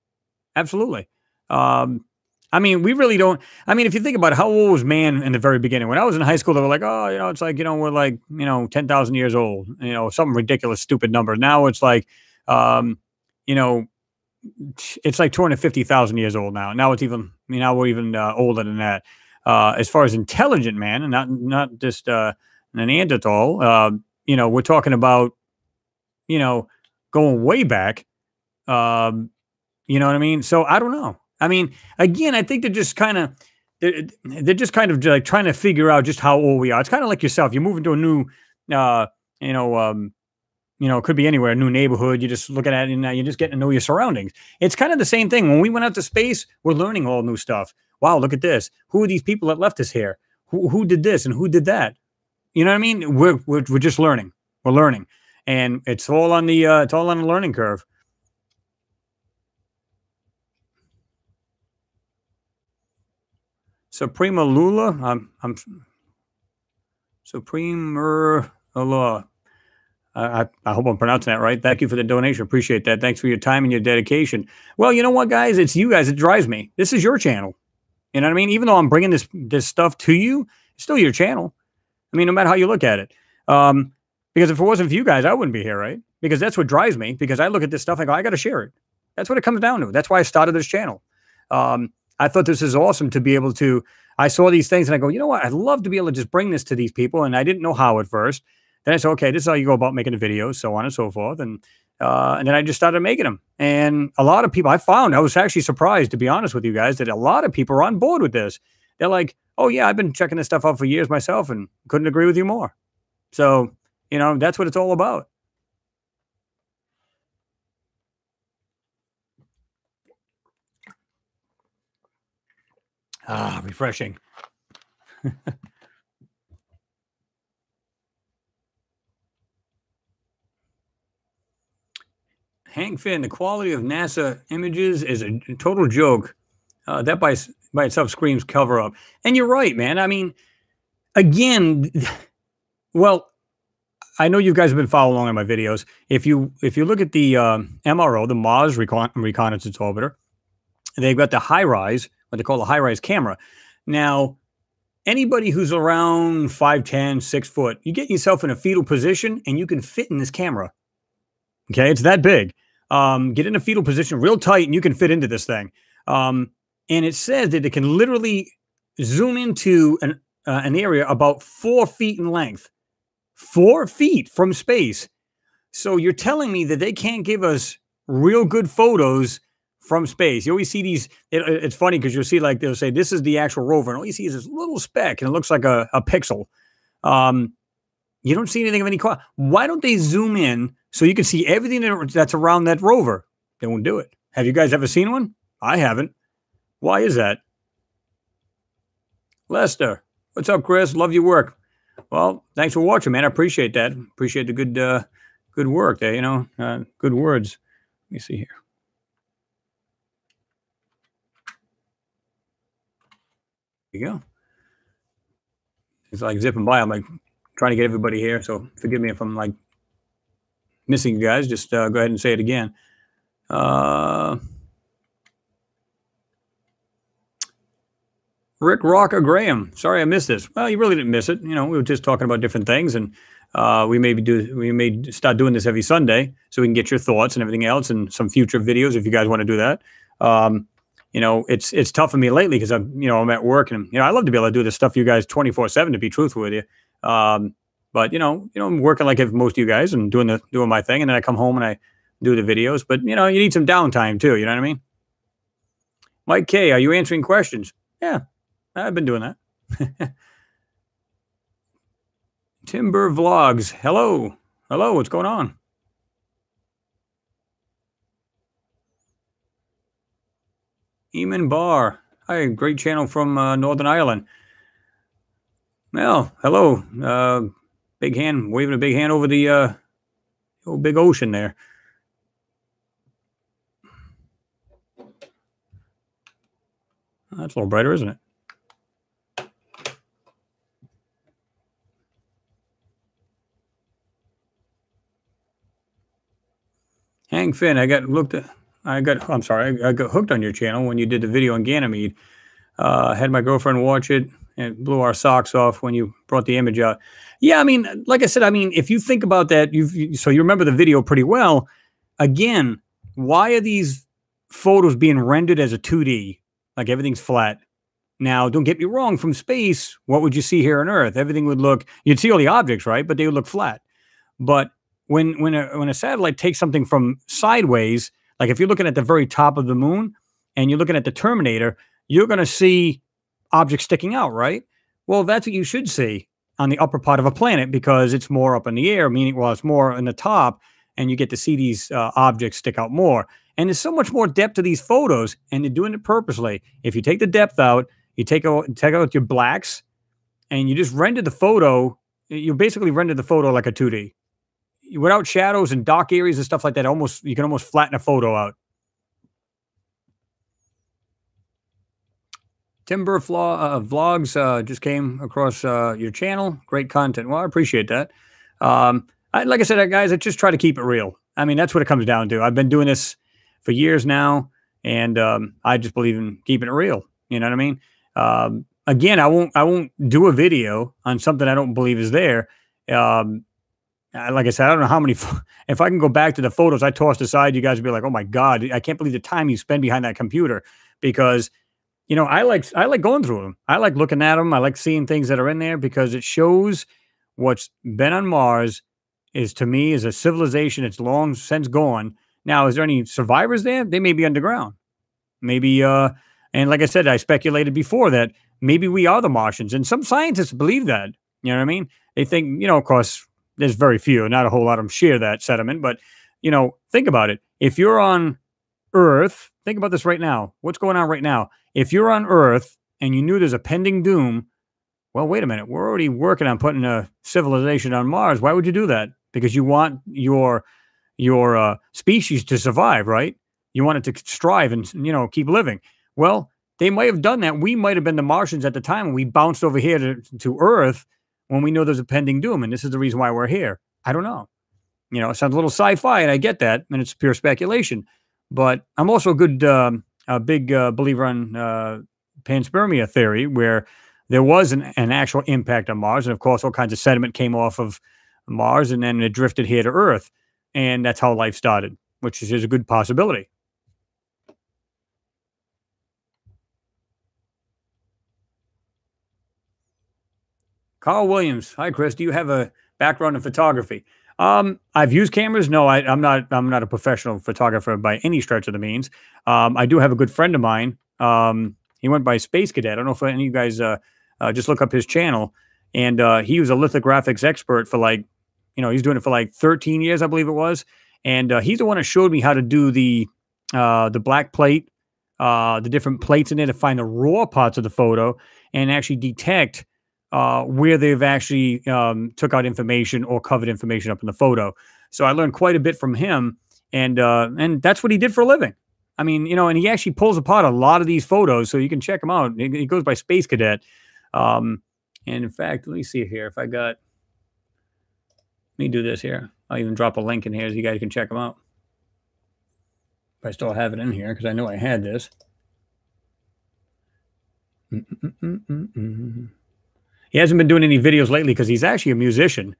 Absolutely. Um, I mean, we really don't. I mean, if you think about it, how old was man in the very beginning? When I was in high school, they were like, oh, it's like, we're like, 10,000 years old, some ridiculous, stupid number. Now it's like, you know, it's like 250,000 years old now. Now it's even, now we're even older than that. As far as intelligent man and not just Neanderthal, we're talking about, you know, going way back. You know what I mean? So I don't know. I mean, again, I think they're just kind of like trying to figure out just how old we are. It's kind of like yourself. You move into a new, uh, you know, um, it could be anywhere, a new neighborhood. You're just looking at it and you're just getting to know your surroundings. It's kind of the same thing. When we went out to space, we're learning all new stuff. Wow, look at this. Who are these people that left us here? Who did this and who did that? You know what I mean? We're just learning. We're learning, and it's all on the learning curve. Suprema Lula. I'm Supreme Allah. I hope I'm pronouncing that right. Thank you for the donation. Appreciate that. Thanks for your time and your dedication. Well, you know what, guys? It's you guys that drives me. This is your channel. You know what I mean? Even though I'm bringing this stuff to you, it's still your channel. I mean, no matter how you look at it. Because if it wasn't for you guys, I wouldn't be here, right? Because that's what drives me. Because I look at this stuff, I go, I got to share it. That's what it comes down to. That's why I started this channel. I thought this is awesome to be able to. I saw these things and I go, you know what? I'd love to be able to just bring this to these people. And I didn't know how at first. Then I said, okay, this is how you go about making the videos, so on and so forth. And then I just started making them. And a lot of people I was actually surprised, to be honest with you guys, that a lot of people are on board with this. They're like, oh, yeah, I've been checking this stuff out for years myself and couldn't agree with you more. So, that's what it's all about. Ah, refreshing. Hank Finn, the quality of NASA images is a total joke. That by itself screams cover up. And you're right, man. I mean, again, well, I know you guys have been following along in my videos. If you look at the MRO, the Mars Reconnaissance Orbiter, they've got the HiRISE, what they call the HiRISE camera. Now, anybody who's around 5'10", 6 foot, you get yourself in a fetal position and you can fit in this camera. Okay, it's that big. Get in a fetal position real tight and you can fit into this thing. And it says that it can literally zoom into an area about 4 feet in length. 4 feet from space. So you're telling me that they can't give us real good photos from space. You always see these, it's funny because you'll see like they'll say, this is the actual rover. And all you see is this little speck and it looks like a pixel. You don't see anything of any quality. Why don't they zoom in so you can see everything that's around that rover? They won't do it. Have you guys ever seen one? I haven't. Why is that? Lester, what's up, Chris? Love your work. Well, thanks for watching, man. I appreciate that. Appreciate the good work there, you know, good words. Let me see here. There you go. It's like zipping by. I'm like trying to get everybody here, so forgive me if I'm like missing you guys. Just go ahead and say it again. Rick Rocker Graham. Sorry I missed this. Well, you really didn't miss it. You know, we were just talking about different things, and we may start doing this every Sunday so we can get your thoughts and everything else, and some future videos if you guys want to do that. You know, it's tough for me lately because I'm at work, and I love to be able to do this stuff for you guys 24/7. To be truthful with you, but I'm working like most of you guys and doing my thing, and then I come home and I do the videos. But you need some downtime too. You know what I mean? Mike K, are you answering questions? Yeah. I've been doing that. Timber Vlogs. Hello. Hello. What's going on? Eamon Barr. Hi. Great channel from Northern Ireland. Well, hello. Big hand. Waving a big hand over the old big ocean there. That's a little brighter, isn't it? Hank Finn, I got hooked on your channel when you did the video on Ganymede. Had my girlfriend watch it and blew our socks off when you brought the image out. Yeah, I mean, like I said, if you think about that, so you remember the video pretty well. Again, why are these photos being rendered as a 2D? Like everything's flat. Now, don't get me wrong, from space, what would you see here on Earth? Everything would look, you'd see all the objects, right? But they would look flat. But when a satellite takes something from sideways, like if you're looking at the very top of the moon and you're looking at the Terminator, you're going to see objects sticking out, right? Well, that's what you should see on the upper part of a planet because it's more up in the air, meaning, well, it's more in the top, and you get to see these objects stick out more. And there's so much more depth to these photos, and they're doing it purposely. If you take the depth out, you take out your blacks, and you just render the photo, you basically render the photo like a 2D. Without shadows and dark areas and stuff like that, you can almost flatten a photo out. Timber Vlogs just came across your channel. Great content. Well, I appreciate that. Like I said, guys, I just try to keep it real. I mean, that's what it comes down to. I've been doing this for years now, and I just believe in keeping it real. You know what I mean? Again, I won't do a video on something I don't believe is there. Like I said, I don't know how many. If I can go back to the photos I tossed aside, you guys would be like, "Oh my God, I can't believe the time you spend behind that computer." Because, I like going through them. I like looking at them. I like seeing things that are in there because it shows what's been on Mars to me is a civilization that's long since gone. Now, is there any survivors there? They may be underground. Maybe, and like I said, I speculated before that maybe we are the Martians, and some scientists believe that. You know what I mean? They think, of course. There's very few, not a whole lot of them share that sentiment, but, think about it. If you're on Earth, think about this right now. What's going on right now? If you're on Earth and you knew there's a pending doom, well, wait a minute. We're already working on putting a civilization on Mars. Why would you do that? Because you want your your species to survive, right? You want it to strive and keep living. Well, they might have done that. We might have been the Martians at the time, and we bounced over here to Earth when we know there's a pending doom, and this is the reason why we're here. I don't know. It sounds a little sci-fi, and I get that, and it's pure speculation. But I'm also a big believer on panspermia theory, where there was an actual impact on Mars, and of course, all kinds of sediment came off of Mars, and then it drifted here to Earth, and that's how life started, which is a good possibility. Carl Williams. Hi, Chris. Do you have a background in photography? I've used cameras. No, I'm not. I'm not a professional photographer by any stretch of the means. I do have a good friend of mine. He went by Space Cadet. I don't know if any of you guys just look up his channel. And he was a lithographics expert for he's doing it for like 13 years, I believe it was. And he's the one that showed me how to do the black plate, the different plates in it to find the raw parts of the photo and actually detect where they've actually took out information or covered information up in the photo. So I learned quite a bit from him, and that's what he did for a living. I mean, and he actually pulls apart a lot of these photos, so you can check him out. He goes by Space Cadet. And in fact, let me see here if I got. Let me do this here. I'll even drop a link in here so you guys can check him out. If I still have it in here, because I know I had this. He hasn't been doing any videos lately because he's actually a musician,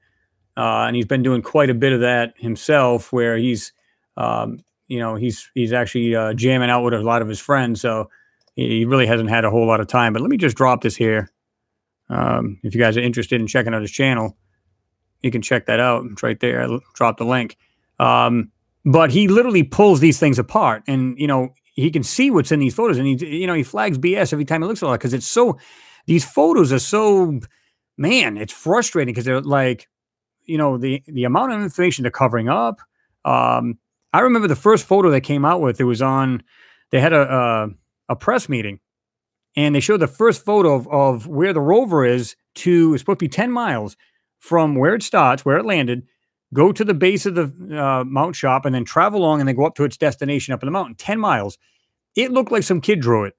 and he's been doing quite a bit of that himself. Where he's actually jamming out with a lot of his friends. So he really hasn't had a whole lot of time. But let me just drop this here. If you guys are interested in checking out his channel, you can check that out. It's right there. I'll drop the link. But he literally pulls these things apart, and he can see what's in these photos, and he flags BS every time he looks at it because it's so. These photos are so, man, it's frustrating because they're like, the amount of information they're covering up. I remember the first photo they came out with. It was on. They had a press meeting, and they showed the first photo of where the rover is to. It's supposed to be 10 miles from where it starts, where it landed. Go to the base of the mount shop, and then travel along, and then go up to its destination up in the mountain. 10 miles. It looked like some kid drew it.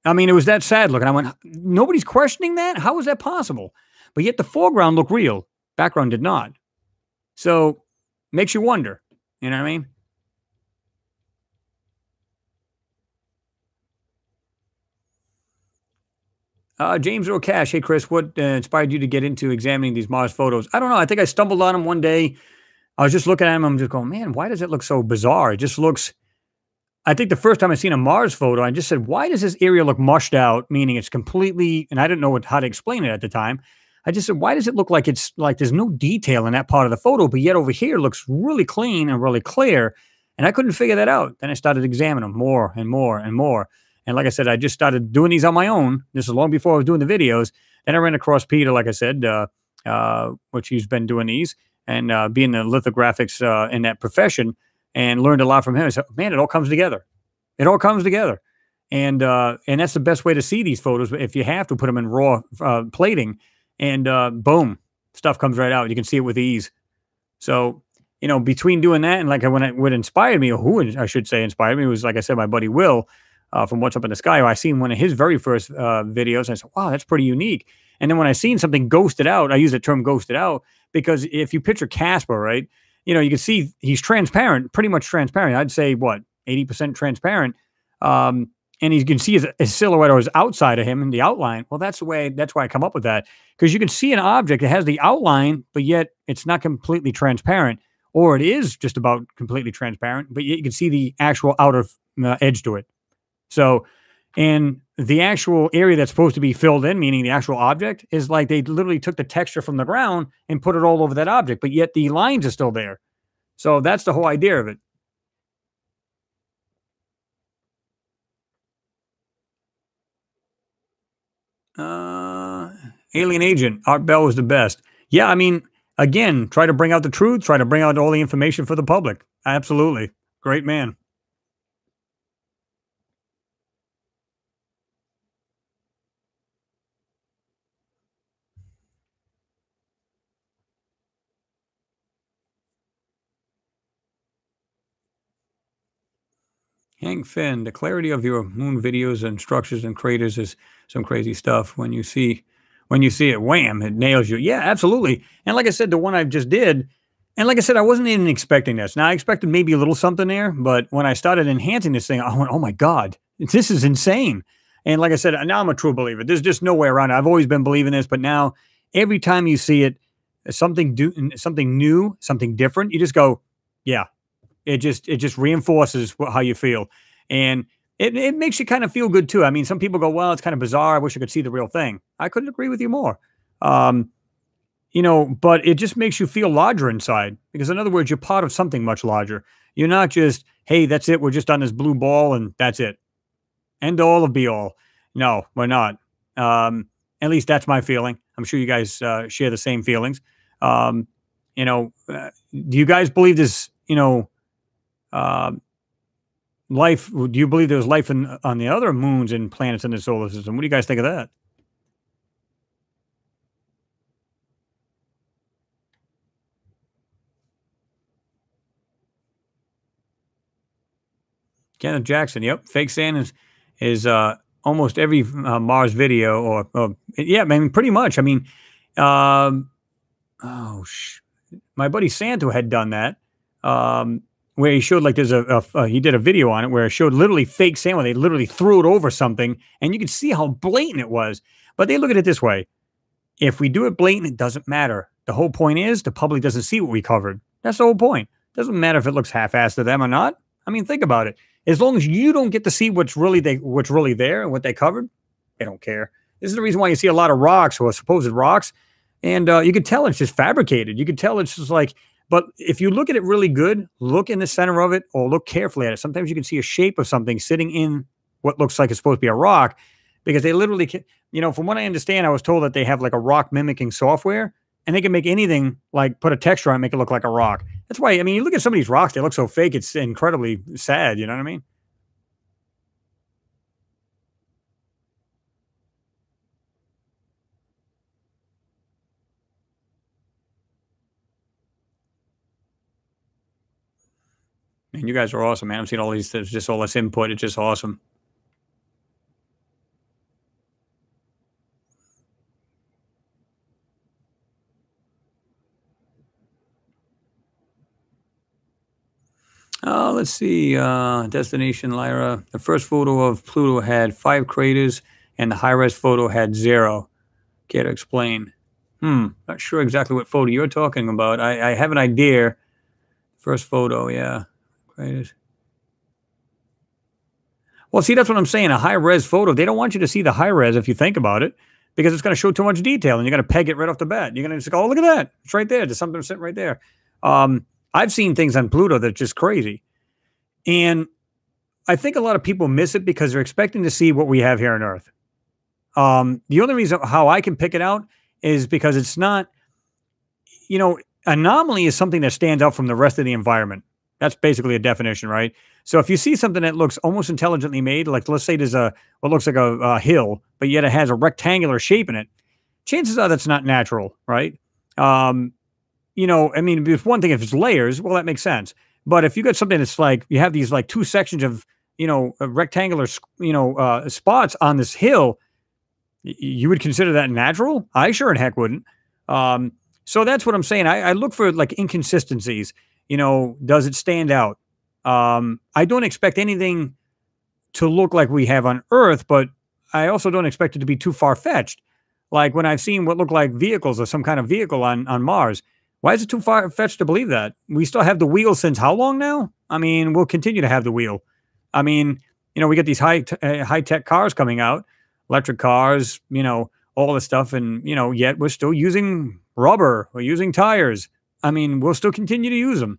I mean, it was that sad looking. I went, nobody's questioning that? How is that possible? But yet the foreground looked real. Background did not. So makes you wonder. You know what I mean? James Earl Cash. Hey, Chris, what inspired you to get into examining these Mars photos? I don't know. I think I stumbled on them one day. I was just looking at them. I'm just going, man, why does it look so bizarre? It just looks. I think the first time I seen a Mars photo, I just said, why does this area look mushed out? Meaning it's completely, and I didn't know how to explain it at the time. I just said, why does it look like it's like there's no detail in that part of the photo, but yet over here looks really clean and really clear. And I couldn't figure that out. Then I started examining them more and more and more. And like I said, I just started doing these on my own. This is long before I was doing the videos. Then I ran across Peter, like I said, which he's been doing these and being the lithographics in that profession, and learned a lot from him. I said, man, it all comes together. It all comes together. And that's the best way to see these photos. If you have to put them in raw plating, and boom, stuff comes right out. You can see it with ease. So, between doing that and what inspired me, or who I should say inspired me, was, like I said, my buddy Will from What's Up in the Sky. I seen one of his very first videos. And I said, wow, that's pretty unique. And then when I seen something ghosted out, I use the term ghosted out because if you picture Casper, right, you can see he's transparent, pretty much transparent. I'd say, what, 80% transparent. And you can see his silhouette or his outside of him in the outline. Well, that's why I come up with that, because you can see an object that has the outline, but yet it's not completely transparent, or it is just about completely transparent, but yet you can see the actual outer edge to it. So, and the actual area that's supposed to be filled in, meaning the actual object, is like they literally took the texture from the ground and put it all over that object, but yet the lines are still there. So that's the whole idea of it. Uh, Alien Agent, Art Bell was the best. Yeah, I mean, again, try to bring out the truth, try to bring out all the information for the public. Absolutely. Great man. Hank Finn, the clarity of your moon videos and structures and craters is some crazy stuff. When you see it, wham, it nails you. Yeah, absolutely. And like I said, the one I just did, and like I said, I wasn't even expecting this. Now I expected maybe a little something there, but when I started enhancing this thing, I went, "Oh my god, this is insane!" And like I said, now I'm a true believer. There's just no way around it. I've always been believing this, but now every time you see it, something new, something different, you just go, "Yeah, it just reinforces how you feel, and it makes you kind of feel good too. I mean, some people go, "Well, it's kind of bizarre. I wish I could see the real thing." I couldn't agree with you more. Um, but it just makes you feel larger inside because, in other words, you're part of something much larger. You're not just, "Hey, that's it. We're just on this blue ball, and that's it. End all of be all." No, we're not. At least that's my feeling. I'm sure you guys share the same feelings. Um, do you guys believe this? Uh, Life, do you believe there's life on the other moons and planets in the solar system? What do you guys think of that? Kenneth Jackson, yep. Fake sand is almost every Mars video, or yeah, I mean, pretty much. I mean, um, oh, my buddy Santo had done that, where he showed like he did a video on it where it showed literally fake sand where they literally threw it over something, and you could see how blatant it was. But they look at it this way: if we do it blatant, it doesn't matter. The whole point is the public doesn't see what we covered. That's the whole point. Doesn't matter if it looks half-assed to them or not. I mean, think about it. As long as you don't get to see what's really there and what they covered, they don't care. This is the reason why you see a lot of rocks or supposed rocks, and you can tell it's just fabricated. You can tell it's just like. But if you look at it really good, look in the center of it, or look carefully at it. Sometimes you can see a shape of something sitting in what looks like it's supposed to be a rock, because they literally can, from what I understand, I was told that they have like a rock mimicking software, and they can make anything, like put a texture on it and make it look like a rock. That's why, I mean, you look at some of these rocks, they look so fake, it's incredibly sad. You know what I mean? Man, you guys are awesome, man. I'm seeing all these, there's just all this input. It's just awesome. Let's see. Destination Lyra. The first photo of Pluto had 5 craters, and the high-res photo had 0. Care to explain? Not sure exactly what photo you're talking about. I have an idea. First photo, yeah. Craters. Well, see, that's what I'm saying. A high-res photo, they don't want you to see the high-res if you think about it, because it's going to show too much detail, and you're going to peg it right off the bat. You're going to just go, "Oh, look at that. It's right there. There's something sitting right there." I've seen things on Pluto that's just crazy. And I think a lot of people miss it because they're expecting to see what we have here on Earth. The only reason how I can pick it out is because it's not, anomaly is something that stands out from the rest of the environment. That's basically a definition, right? So if you see something that looks almost intelligently made, like let's say there's what looks like a hill, but yet it has a rectangular shape in it, chances are that's not natural, right? Um, I mean, it's one thing if it's layers, well, that makes sense. But if you got something that's like you have these like two sections of, rectangular, spots on this hill, you would consider that natural? I sure in heck wouldn't. Um, so that's what I'm saying. I look for like inconsistencies. Does it stand out? I don't expect anything to look like we have on Earth, but I also don't expect it to be too far fetched. Like when I've seen what look like vehicles or some kind of vehicle on Mars. Why is it too far fetched to believe that? We still have the wheel since how long now? I mean, we'll continue to have the wheel. I mean, we get these high tech cars coming out, electric cars, all this stuff, and yet we're still using rubber, we're using tires. I mean, we'll still continue to use them.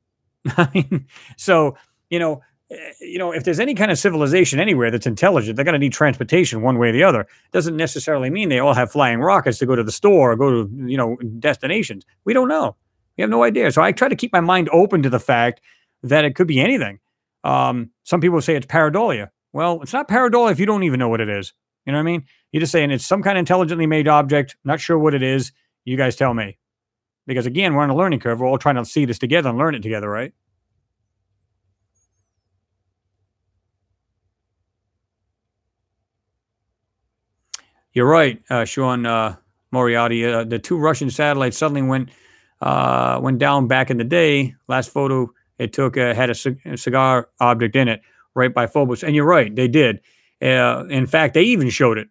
I mean, so if there's any kind of civilization anywhere that's intelligent, they're going to need transportation one way or the other. Doesn't necessarily mean they all have flying rockets to go to the store or go to destinations. We don't know. We have no idea. So I try to keep my mind open to the fact that it could be anything. Some people say it's pareidolia. Well, it's not pareidolia if you don't even know what it is. You know what I mean? You're just saying it's some kind of intelligently made object. Not sure what it is. You guys tell me. Because again, we're on a learning curve. We're all trying to see this together and learn it together, right? You're right, Sean Moriarty. The two Russian satellites suddenly went down back in the day. Last photo it took had a cigar object in it right by Phobos, and you're right, they did. In fact, they even showed it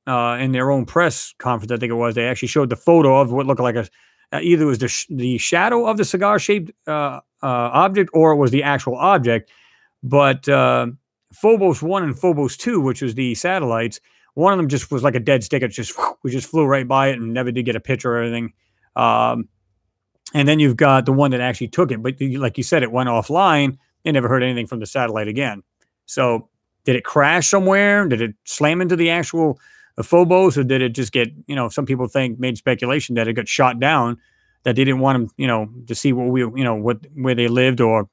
in their own press conference. I think it was. They actually showed the photo of what looked like a either it was the shadow of the cigar shaped object or it was the actual object. But Phobos 1 and Phobos 2, which was the satellites, one of them just was like a dead stick. It just we just flew right by it and never did get a picture or anything. Um, and then you've got the one that actually took it, but like you said, it went offline. They never heard anything from the satellite again. So did it crash somewhere? Did it slam into the actual Phobos, or did it just get? Some people think made speculation that it got shot down, that they didn't want them, to see what where they lived or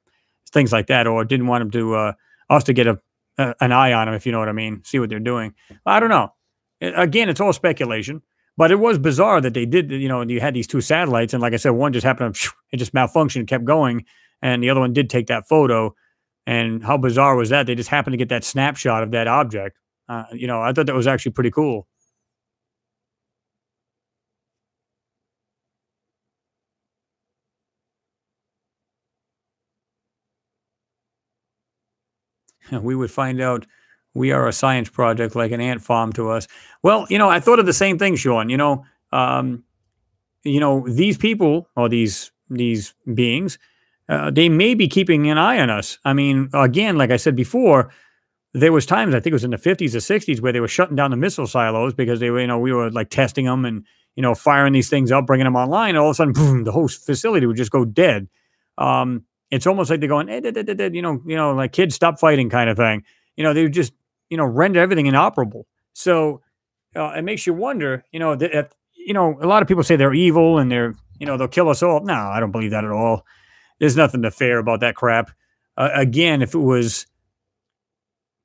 things like that, or didn't want them to us to get an eye on them, if you know what I mean, see what they're doing. I don't know. Again, it's all speculation, but it was bizarre that they did. You had these two satellites, and like I said, one just happened to it just malfunctioned, kept going, and the other one did take that photo. And how bizarre was that? They just happened to get that snapshot of that object. I thought that was actually pretty cool. We would find out we are a science project like an ant farm to us. Well, I thought of the same thing, Sean. Um, these people or these beings, they may be keeping an eye on us. I mean, again, like I said before, there was times, I think it was in the 50s or 60s, where they were shutting down the missile silos because they were, we were like testing them and, firing these things up, bringing them online. And all of a sudden, boom, the whole facility would just go dead. It's almost like they're going, like kids stop fighting kind of thing. They would just, render everything inoperable. So it makes you wonder, a lot of people say they're evil and they'll kill us all. No, I don't believe that at all. There's nothing to fair about that crap. Again, if it was,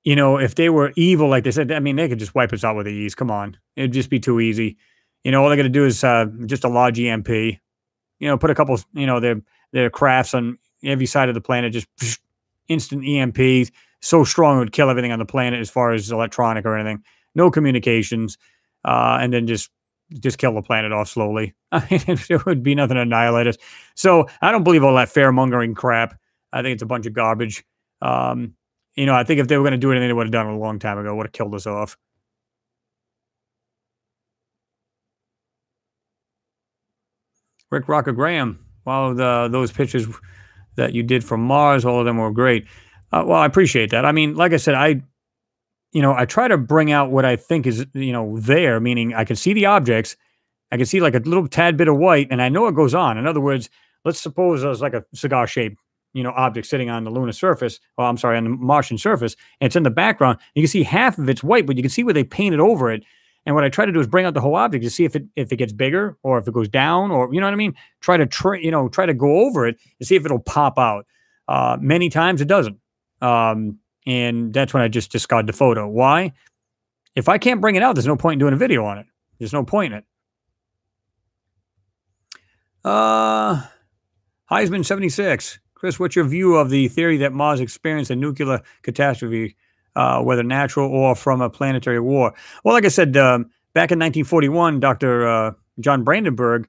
if they were evil, like they said, I mean, they could just wipe us out with ease. Come on. It'd just be too easy. All they got to do is just a large EMP, put a couple, their crafts on every side of the planet, just instant EMP, so strong it would kill everything on the planet as far as electronic or anything. No communications, and then just kill the planet off slowly. I mean, there would be nothing to annihilate us. So I don't believe all that fair-mongering crap. I think it's a bunch of garbage. I think if they were going to do anything, they would have done it a long time ago. Would have killed us off. Rick Rocker Graham. Wow, those pictures that you did from Mars, all of them were great. Well, I appreciate that. I mean, like I said, I try to bring out what I think is, there, meaning I can see the objects. I can see like a little tad bit of white, and I know it goes on. In other words, let's suppose there's like a cigar shaped, object sitting on the lunar surface, or I'm sorry, on the Martian surface, and it's in the background. You can see half of it's white, but you can see where they painted over it. And what I try to do is bring out the whole object to see if it gets bigger or if it goes down, or you know what I mean. Try to go over it to see if it'll pop out. Many times it doesn't, and that's when I just discard the photo. Why? If I can't bring it out, there's no point in doing a video on it. There's no point in it. Heisman 76. Chris, what's your view of the theory that Mars experienced a nuclear catastrophe, whether natural or from a planetary war? Well, like I said, back in 1941, Dr. John Brandenburg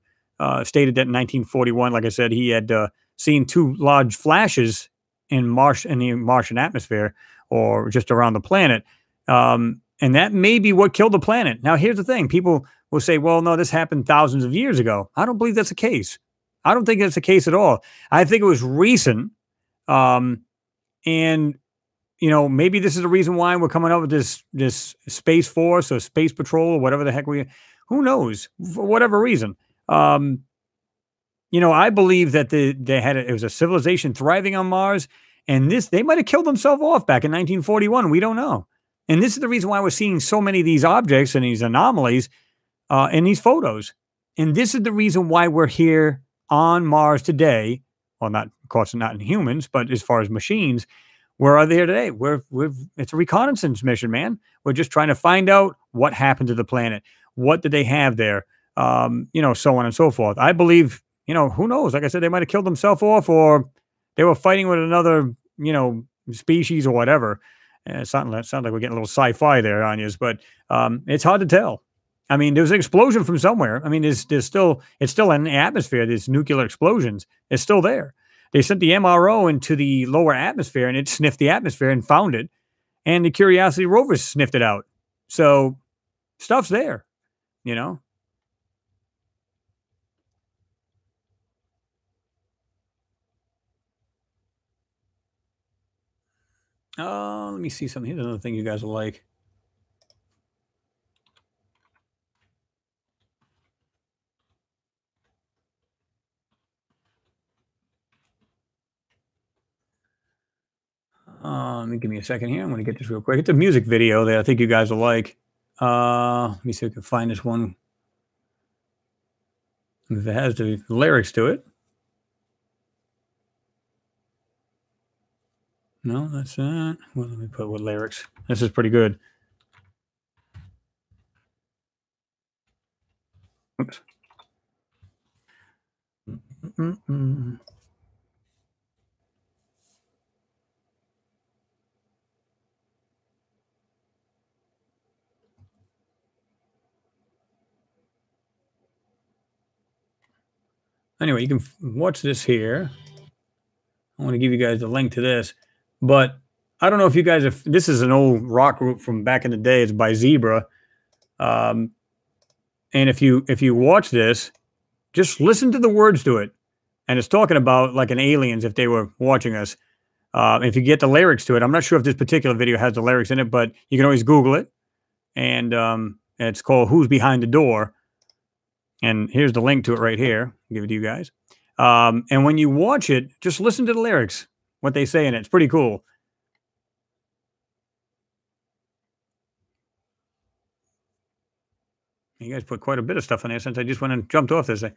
stated that in 1941, like I said, he had seen two large flashes in the Martian atmosphere or just around the planet. And that may be what killed the planet. Now, here's the thing. People will say, well, no, this happened thousands of years ago. I don't believe that's the case. I don't think that's the case at all. I think it was recent. And, maybe this is the reason why we're coming up with this Space Force or Space Patrol or whatever the heck who knows, for whatever reason. I believe that it was a civilization thriving on Mars, and they might have killed themselves off back in 1941. We don't know. And this is the reason why we're seeing so many of these objects and these anomalies in these photos. And this is the reason why we're here on Mars today. Well, not, of course, not in humans, but as far as machines, where are they today? It's a reconnaissance mission, man. We're just trying to find out what happened to the planet. What did they have there? So on and so forth. I believe, who knows? Like I said, they might have killed themselves off, or they were fighting with another, species or whatever. It sounds like we're getting a little sci-fi there on you, but it's hard to tell. I mean, there's an explosion from somewhere. I mean, there's still it's still in the atmosphere. There's nuclear explosions. It's still there. They sent the MRO into the lower atmosphere and it sniffed the atmosphere and found it. And the Curiosity rover sniffed it out. So stuff's there, you know. Let me see something. Here's another thing you guys will like. Let me give me a second here. I'm going to get this real quick. It's a music video that I think you guys will like. Let me see if I can find this one. If it has the lyrics to it. No, that's not. Well, let me put what lyrics. This is pretty good. Oops. Mm-mm. Anyway, you can watch this here. I want to give you guys the link to this, but I don't know if you guys have. This is an old rock group from back in the day. It's by Zebra, um, and if you watch this, just listen to the words to it, and it's talking about like an aliens if they were watching us. If you get the lyrics to it, I'm not sure if this particular video has the lyrics in it, but you can always Google it, and it's called "Who's Behind the Door." And here's the link to it right here. I'll give it to you guys. And when you watch it, just listen to the lyrics, what they say in it. It's pretty cool. You guys put quite a bit of stuff in there since I just went and jumped off this thing.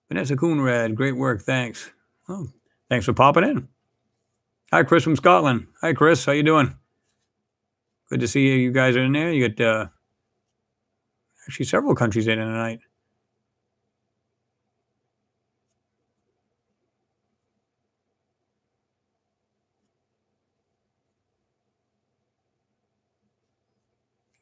Vanessa Coonrad, great work. Thanks. Oh, thanks for popping in. Hi, Chris from Scotland. Hi, Chris. How you doing? Good to see you. You guys are in there. You got actually several countries in tonight.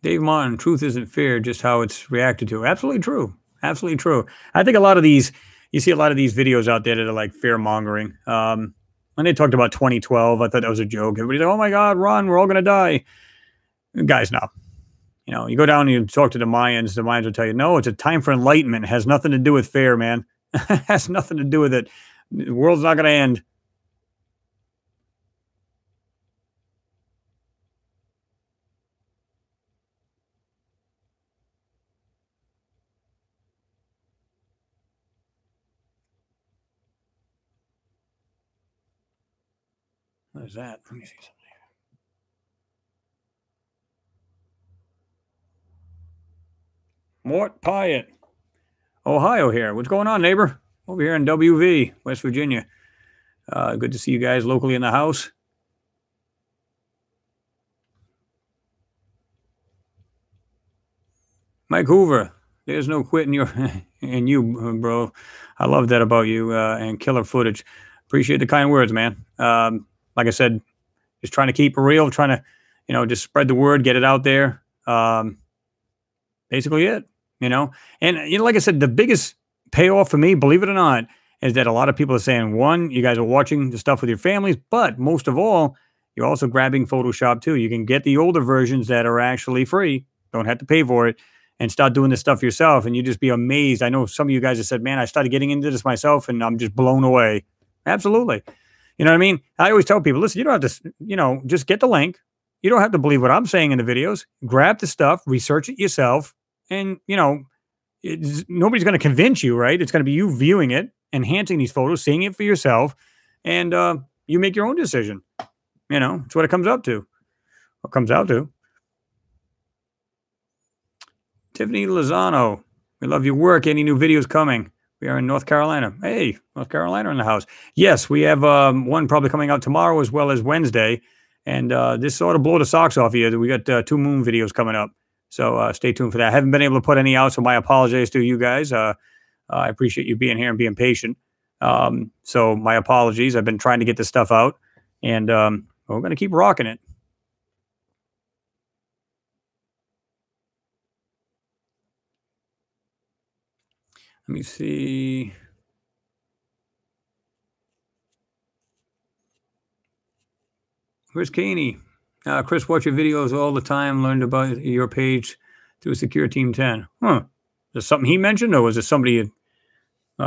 Dave Martin, truth isn't fair, just how it's reacted to. Absolutely true. Absolutely true. I think a lot of these, you see a lot of these videos out there that are like fear mongering. When they talked about 2012, I thought that was a joke. Everybody's like, oh my God, run, we're all going to die. Guys, no. You know, you go down and you talk to the Mayans will tell you, no, it's a time for enlightenment. It has nothing to do with fear, man. It has nothing to do with it. The world's not going to end. What is that? Let me see something. Mort Pyatt, Ohio here. What's going on, neighbor? Over here in WV, West Virginia. Good to see you guys locally in the house. Mike Hoover, there's no quit in you, bro. I love that about you and killer footage. Appreciate the kind words, man. Like I said, just trying to keep it real, trying to, just spread the word, get it out there. Basically it, And, like I said, the biggest payoff for me, believe it or not, is that a lot of people are saying, one, you guys are watching the stuff with your families, but most of all, you're also grabbing Photoshop too. You can get the older versions that are actually free, don't have to pay for it, and start doing this stuff yourself. And you just be amazed. I know some of you guys have said, man, I started getting into this myself and I'm just blown away. Absolutely. You know what I mean? I always tell people, listen, you don't have to, just get the link. You don't have to believe what I'm saying in the videos. Grab the stuff, research it yourself. And, nobody's going to convince you, right? It's going to be you viewing it, enhancing these photos, seeing it for yourself. And you make your own decision. It's what it comes up to. What comes out to. Tiffany Lozano, we love your work. Any new videos coming? We are in North Carolina. Hey, North Carolina in the house. Yes, we have one probably coming out tomorrow as well as Wednesday. And this sort of blow the socks off you. We got two moon videos coming up. So stay tuned for that. I haven't been able to put any out, so my apologies to you guys. I appreciate you being here and being patient. So my apologies. I've been trying to get this stuff out, and we're going to keep rocking it. Let me see. Where's Caney? Chris, watch your videos all the time. Learned about your page through Secure Team 10. Huh. Is this something he mentioned, or was it somebody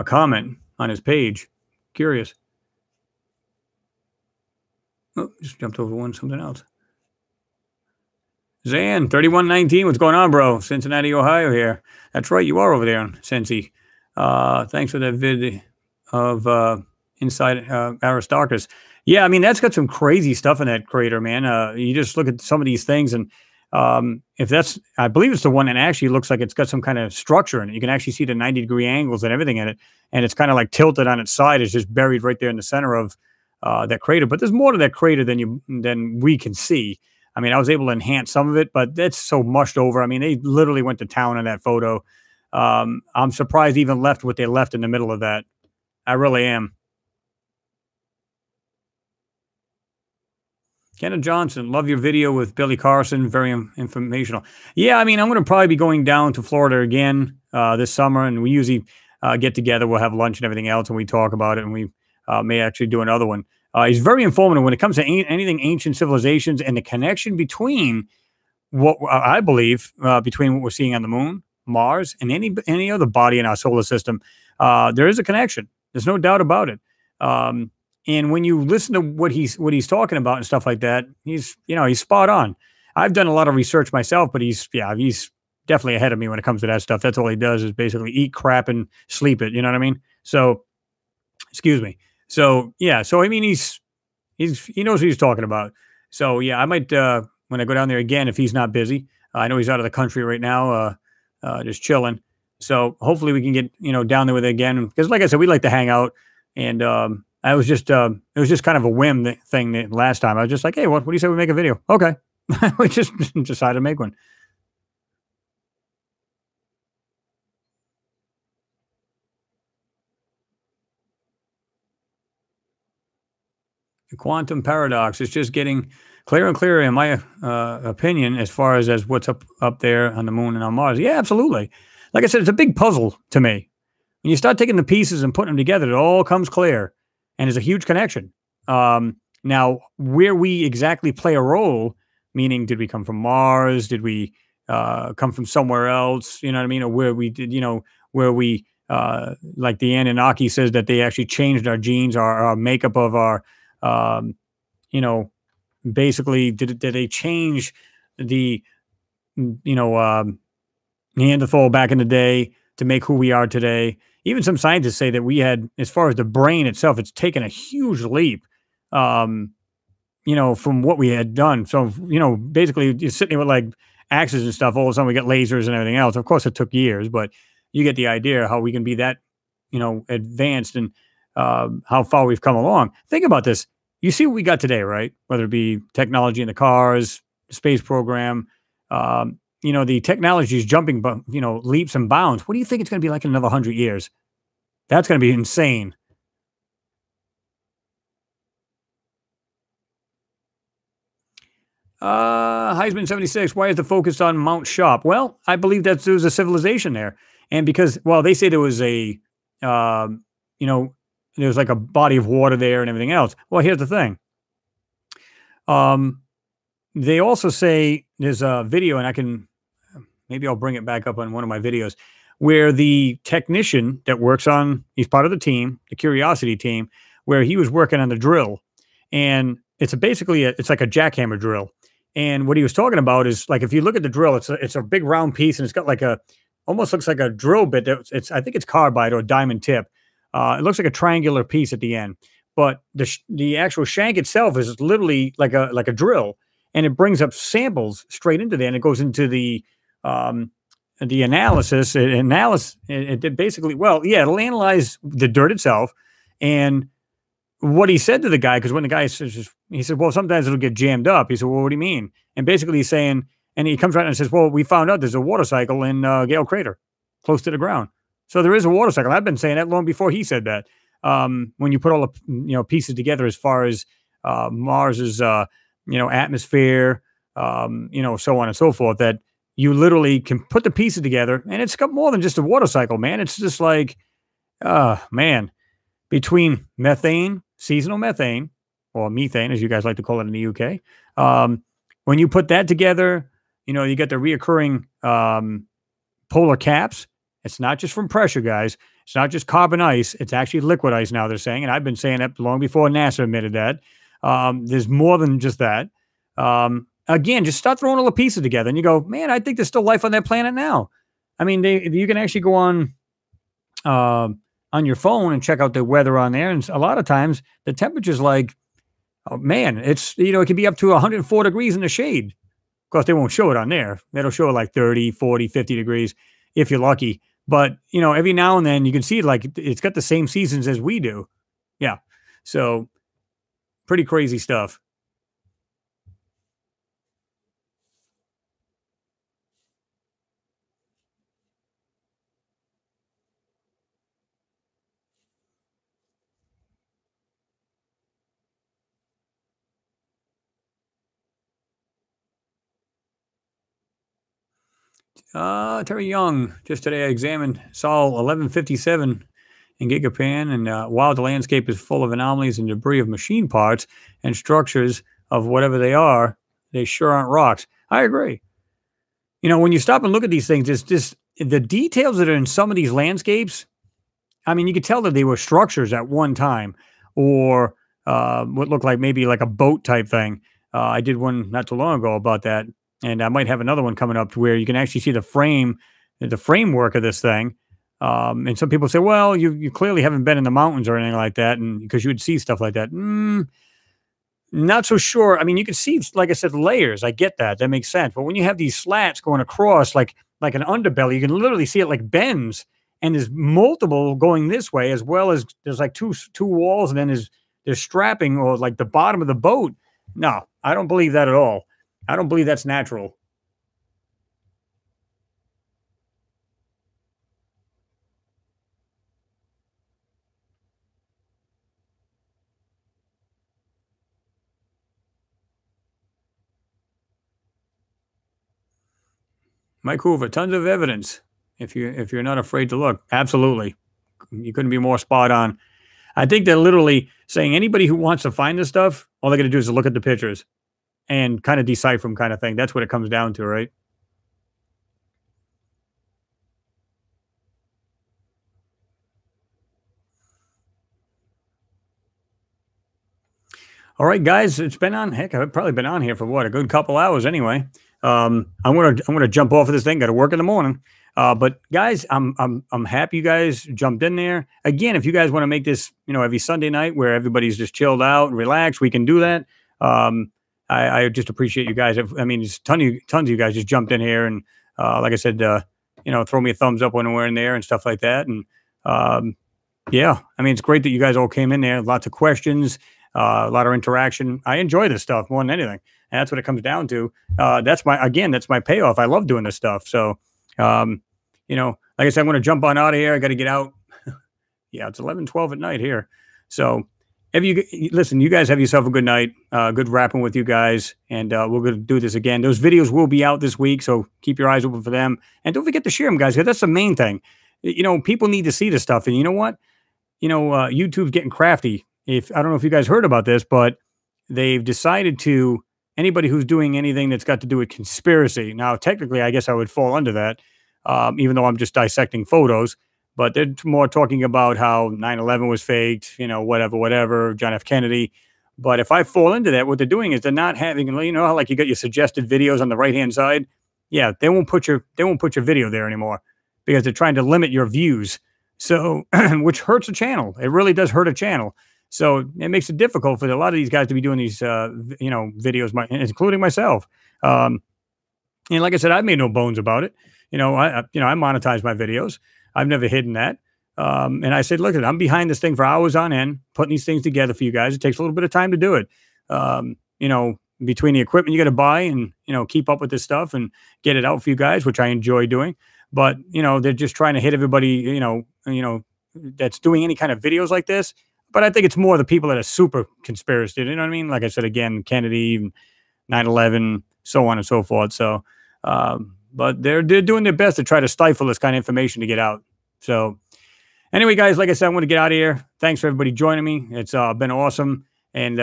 comment on his page? Curious. Oh, just jumped over something else. Zan, 3119. What's going on, bro? Cincinnati, Ohio here. That's right. You are over there in Cincy. Thanks for that vid of Inside Aristarchus. Yeah, I mean, that's got some crazy stuff in that crater, man. You just look at some of these things, and if that's, I believe it's the one that actually looks like it's got some kind of structure in it. You can actually see the 90-degree angles and everything in it, and it's kind of like tilted on its side. It's just buried right there in the center of that crater. But there's more to that crater than we can see. I mean, I was able to enhance some of it, but that's so mushed over. I mean, they literally went to town on that photo. I'm surprised even left what they left in the middle of that. I really am. Kenneth Johnson, love your video with Billy Carson. Very informational. Yeah, I mean, I'm going to probably be going down to Florida again this summer, and we usually get together. We'll have lunch and everything else, and we talk about it, and we may actually do another one. He's very informative when it comes to anything ancient civilizations and the connection between what I believe between what we're seeing on the moon, Mars, and any other body in our solar system. There is a connection. There's no doubt about it. And when you listen to what he's talking about and stuff like that, he's spot on. I've done a lot of research myself, but he's definitely ahead of me when it comes to that stuff. That's all he does is basically eat crap and sleep it. You know what I mean? So, excuse me. So yeah. So I mean, he knows what he's talking about. So yeah, I might when I go down there again if he's not busy. I know he's out of the country right now, just chilling. So hopefully we can get down there with it again because, like I said, we like to hang out and. It was just kind of a whim thing that last time. I was just like, hey, what do you say we make a video? Okay. We just decided to make one. The quantum paradox is just getting clearer and clearer, in my opinion, as far as what's up there on the moon and on Mars. Yeah, absolutely. Like I said, it's a big puzzle to me. When you start taking the pieces and putting them together, it all comes clear. And there's a huge connection. Now, where we exactly play a role, meaning did we come from Mars? Did we come from somewhere else? You know what I mean? Or where we did, where we, like the Anunnaki says that they actually changed our genes, our makeup of our, basically, did they change the, Neanderthal back in the day to make who we are today? Even some scientists say that we had, as far as the brain itself, it's taken a huge leap, from what we had done. So, basically you're sitting there with like axes and stuff. All of a sudden we get lasers and everything else. Of course it took years, but you get the idea how we can be that, advanced and how far we've come along. Think about this. You see what we got today, right? Whether it be technology in the cars, the space program, the technology is jumping, leaps and bounds. What do you think it's going to be like in another 100 years? That's going to be insane. Heisman 76. Why is the focus on Mount Shop? Well, I believe that there was a civilization there. And because, well, they say there was there was like a body of water there and everything else. Well, here's the thing. They also say there's a video, and maybe I'll bring it back up on one of my videos, where the technician that works on, he's part of the team, the Curiosity team, where he was working on the drill. And it's basically it's like a jackhammer drill. And what he was talking about is, like, if you look at the drill, it's a big round piece, and it's got like almost looks like a drill bit. I think it's carbide or diamond tip. It looks like a triangular piece at the end, but the actual shank itself is literally like a drill, and it brings up samples straight into there, and it goes into the the analysis, it did basically, well, yeah, it'll analyze the dirt itself. And what he said to the guy, because when the guy says, he said, well, sometimes it'll get jammed up. He said, well, what do you mean? And basically he's saying, and he comes right and says, well, we found out there's a water cycle in Gale Crater, close to the ground. So there is a water cycle. I've been saying that long before he said that. When you put all the pieces together, as far as Mars's atmosphere, so on and so forth, that you literally can put the pieces together, and it's got more than just a water cycle, man. It's just like, man, between methane, seasonal methane, or methane, as you guys like to call it in the UK. When you put that together, you get the reoccurring polar caps. It's not just from pressure, guys. It's not just carbon ice. It's actually liquid ice now, they're saying. And I've been saying that long before NASA admitted that. There's more than just that. Again, just start throwing all the pieces together and you go, man, I think there's still life on that planet now. I mean, you can actually go on your phone and check out the weather on there. And a lot of times the temperature's like, oh man, it can be up to 104 degrees in the shade. Of course, they won't show it on there. That'll show it like 30, 40, 50 degrees if you're lucky. But, every now and then you can see it like it's got the same seasons as we do. Yeah. So pretty crazy stuff. Terry Young, just today I examined Sol 1157 in Gigapan, and while the landscape is full of anomalies and debris of machine parts and structures of whatever they are, they sure aren't rocks. I agree. When you stop and look at these things, it's just the details that are in some of these landscapes. I mean, you could tell that they were structures at one time, or what looked like maybe like a boat type thing. I did one not too long ago about that. And I might have another one coming up to where you can actually see the framework of this thing. And some people say, well, you clearly haven't been in the mountains or anything like that, and because you would see stuff like that. Not so sure. I mean, you can see, like I said, layers. I get that. That makes sense. But when you have these slats going across like an underbelly, you can literally see it like bends, and there's multiple going this way, as well as there's like two walls, and then there's strapping, or like the bottom of the boat. No, I don't believe that at all. I don't believe that's natural. Mike Hoover, tons of evidence. If you're not afraid to look, absolutely, you couldn't be more spot on. I think they're literally saying anybody who wants to find this stuff, all they got to do is look at the pictures and kind of decipher them, kind of thing. That's what it comes down to, right? All right, guys, it's been on. Heck, I've probably been on here for what, a good couple hours anyway. I'm gonna jump off of this thing. Got to work in the morning. But guys, I'm happy you guys jumped in there. Again, if you guys want to make this, every Sunday night where everybody's just chilled out and relaxed, we can do that. I just appreciate you guys. I mean, there's tons of you guys just jumped in here, and like I said, throw me a thumbs up when we're in there and stuff like that. And yeah, I mean, it's great that you guys all came in there. Lots of questions, a lot of interaction. I enjoy this stuff more than anything. And that's what it comes down to. That's my payoff. I love doing this stuff. So, like I said, I'm going to jump on out of here. I got to get out. Yeah, it's 11:12 at night here. So if you listen, you guys have yourself a good night. Good rapping with you guys. And we're going to do this again. Those videos will be out this week. So keep your eyes open for them. And don't forget to share them, guys, because that's the main thing. People need to see this stuff. And you know what? YouTube's getting crafty. I don't know if you guys heard about this, but they've decided to, anybody who's doing anything that's got to do with conspiracy. Now, technically, I guess I would fall under that, even though I'm just dissecting photos. But they're more talking about how 9/11 was faked, whatever, John F. Kennedy. But if I fall into that, what they're doing is they're not having, how like you got your suggested videos on the right-hand side? Yeah, they won't put your video there anymore because they're trying to limit your views. So, which hurts a channel. It really does hurt a channel. So it makes it difficult for a lot of these guys to be doing these, videos, including myself. And like I said, I've made no bones about it. I monetize my videos. I've never hidden that. And I said, look, I'm behind this thing for hours on end, putting these things together for you guys. It takes a little bit of time to do it. Between the equipment you got to buy and, keep up with this stuff and get it out for you guys, which I enjoy doing. But, they're just trying to hit everybody, that's doing any kind of videos like this. But I think it's more the people that are super conspiracy. You know what I mean? Like I said, again, Kennedy, 9/11, so on and so forth. So, but they're doing their best to try to stifle this kind of information to get out. So anyway, guys, like I said, I want to get out of here. Thanks for everybody joining me. It's been awesome. And,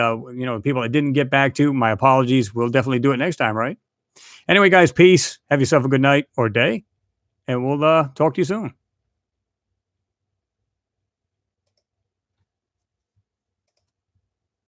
people I didn't get back to, my apologies. We'll definitely do it next time, right? Anyway, guys, peace. Have yourself a good night or day. And we'll talk to you soon.